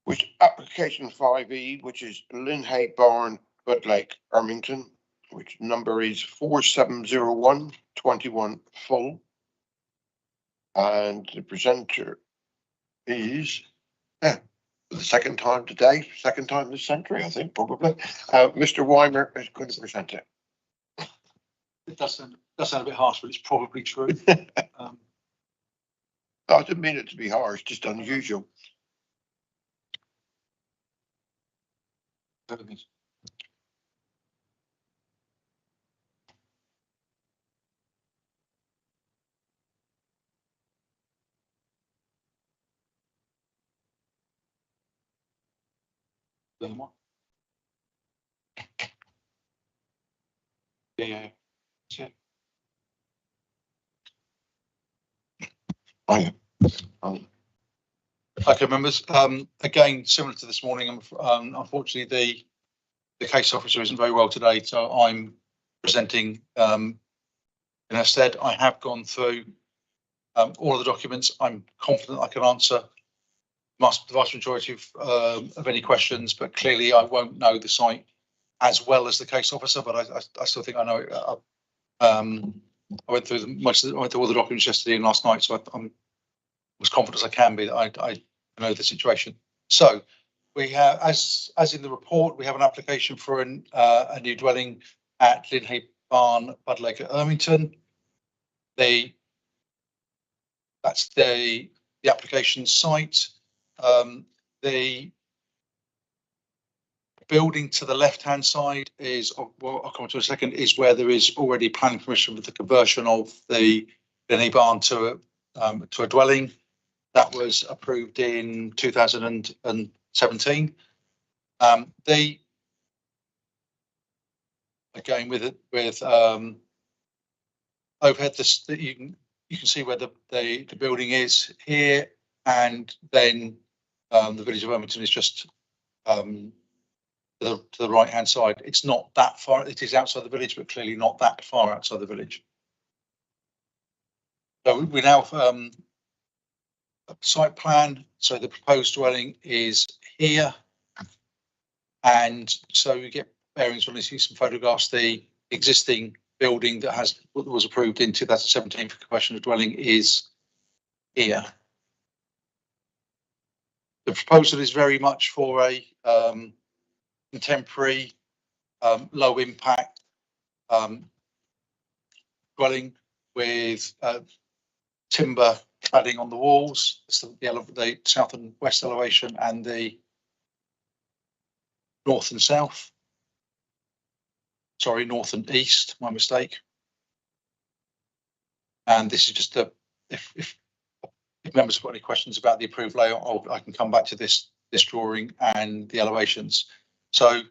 S2: which application 5E, which is Linhay Barn, Bud Lake, Ermington, which number is 470121 full. And the presenter is, for the second time today, second time this century, I think, probably. Mr. Weimer is going to present it.
S7: It does sound a bit harsh, but it's probably true.
S2: I didn't mean it to be harsh, just unusual.
S7: Yeah. Okay, members. Again, similar to this morning, unfortunately, the case officer isn't very well today, so I'm presenting in her stead. I have gone through all of the documents. I'm confident I can answer the vast majority of any questions, but clearly I won't know the site as well as the case officer, but I still think I know it. I went through all the documents yesterday and last night, so I'm as confident as I can be that I know the situation. So we have, as in the report, we have an application for a new dwelling at Linhay Barn, Bud Lake at Ermington. That's the application site. The building to the left-hand side is, well, I'll come to in a second, is where there is already planning permission with the conversion of the Linhay Barn to a dwelling. That was approved in 2017. Again with overhead, you can see where the building is here, and then the village of Ermington is just to the right hand side. It's not that far, it is outside the village, but clearly not that far outside the village. So we now have a site plan. So the proposed dwelling is here, and so you get bearings when you see some photographs. The existing building that was approved in 2017 for conversion of dwelling is here. The proposal is very much for a contemporary, low impact dwelling with timber cladding on the walls. It's the south and west elevation and the north and south. Sorry, north and east, my mistake. And this is just if members have got any questions about the approved layout, I can come back to this drawing and the elevations. So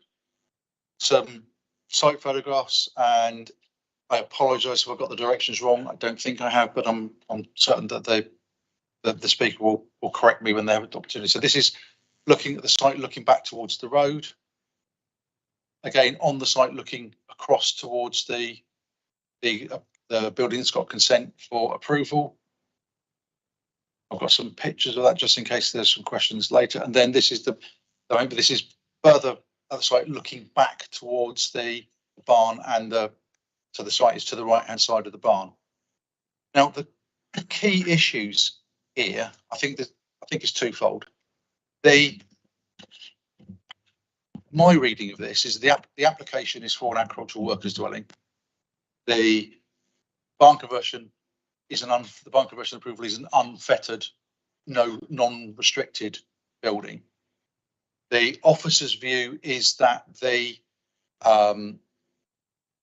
S7: some site photographs, and I apologise if I've got the directions wrong. I don't think I have, but I'm certain that the speaker will correct me when they have an opportunity. So this is looking at the site, looking back towards the road. Again, on the site, looking across towards the building that's got consent for approval. I've got some pictures of that just in case there's some questions later. And then this is this is further at the site, looking back towards the barn, and so the site is to the right hand side of the barn. Now the key issues here, I think is twofold. My reading of this is the application is for an agricultural workers dwelling. The barn conversion the barn conversion approval is an unfettered, non-restricted building. The officer's view is that there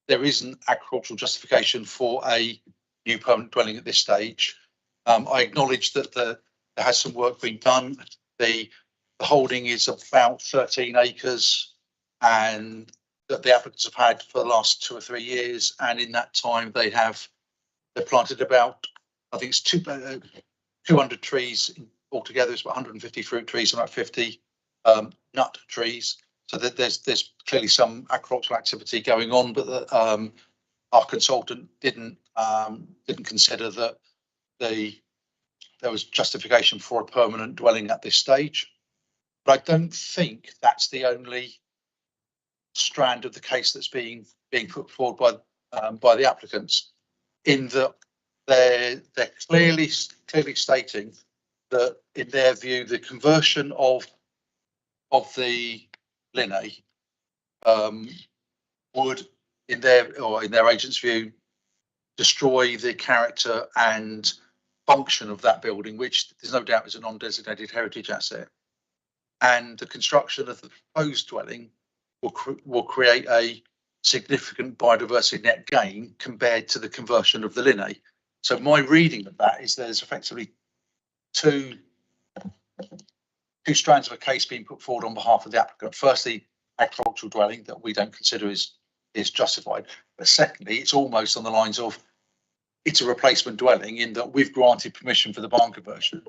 S7: is an agricultural justification for a new permanent dwelling at this stage. I acknowledge that there has some work being done. The holding is about 13 acres, and that the applicants have had for the last 2 or 3 years. And in that time, they planted about, I think it's 200 trees altogether. It's about 150 fruit trees and about 50 nut trees. So that there's clearly some agricultural activity going on, but our consultant didn't consider that there was justification for a permanent dwelling at this stage. But I don't think that's the only strand of the case that's being put forward by the applicants, in that they're clearly stating that in their view the conversion of the linhay would, in their agent's view, destroy the character and function of that building, which there's no doubt is a non-designated heritage asset. And the construction of the proposed dwelling will create a significant biodiversity net gain compared to the conversion of the linhay. So my reading of that is there's effectively two strands of a case being put forward on behalf of the applicant. Firstly, agricultural dwelling that we don't consider is justified. But secondly, it's almost on the lines of it's a replacement dwelling in that we've granted permission for the barn conversion.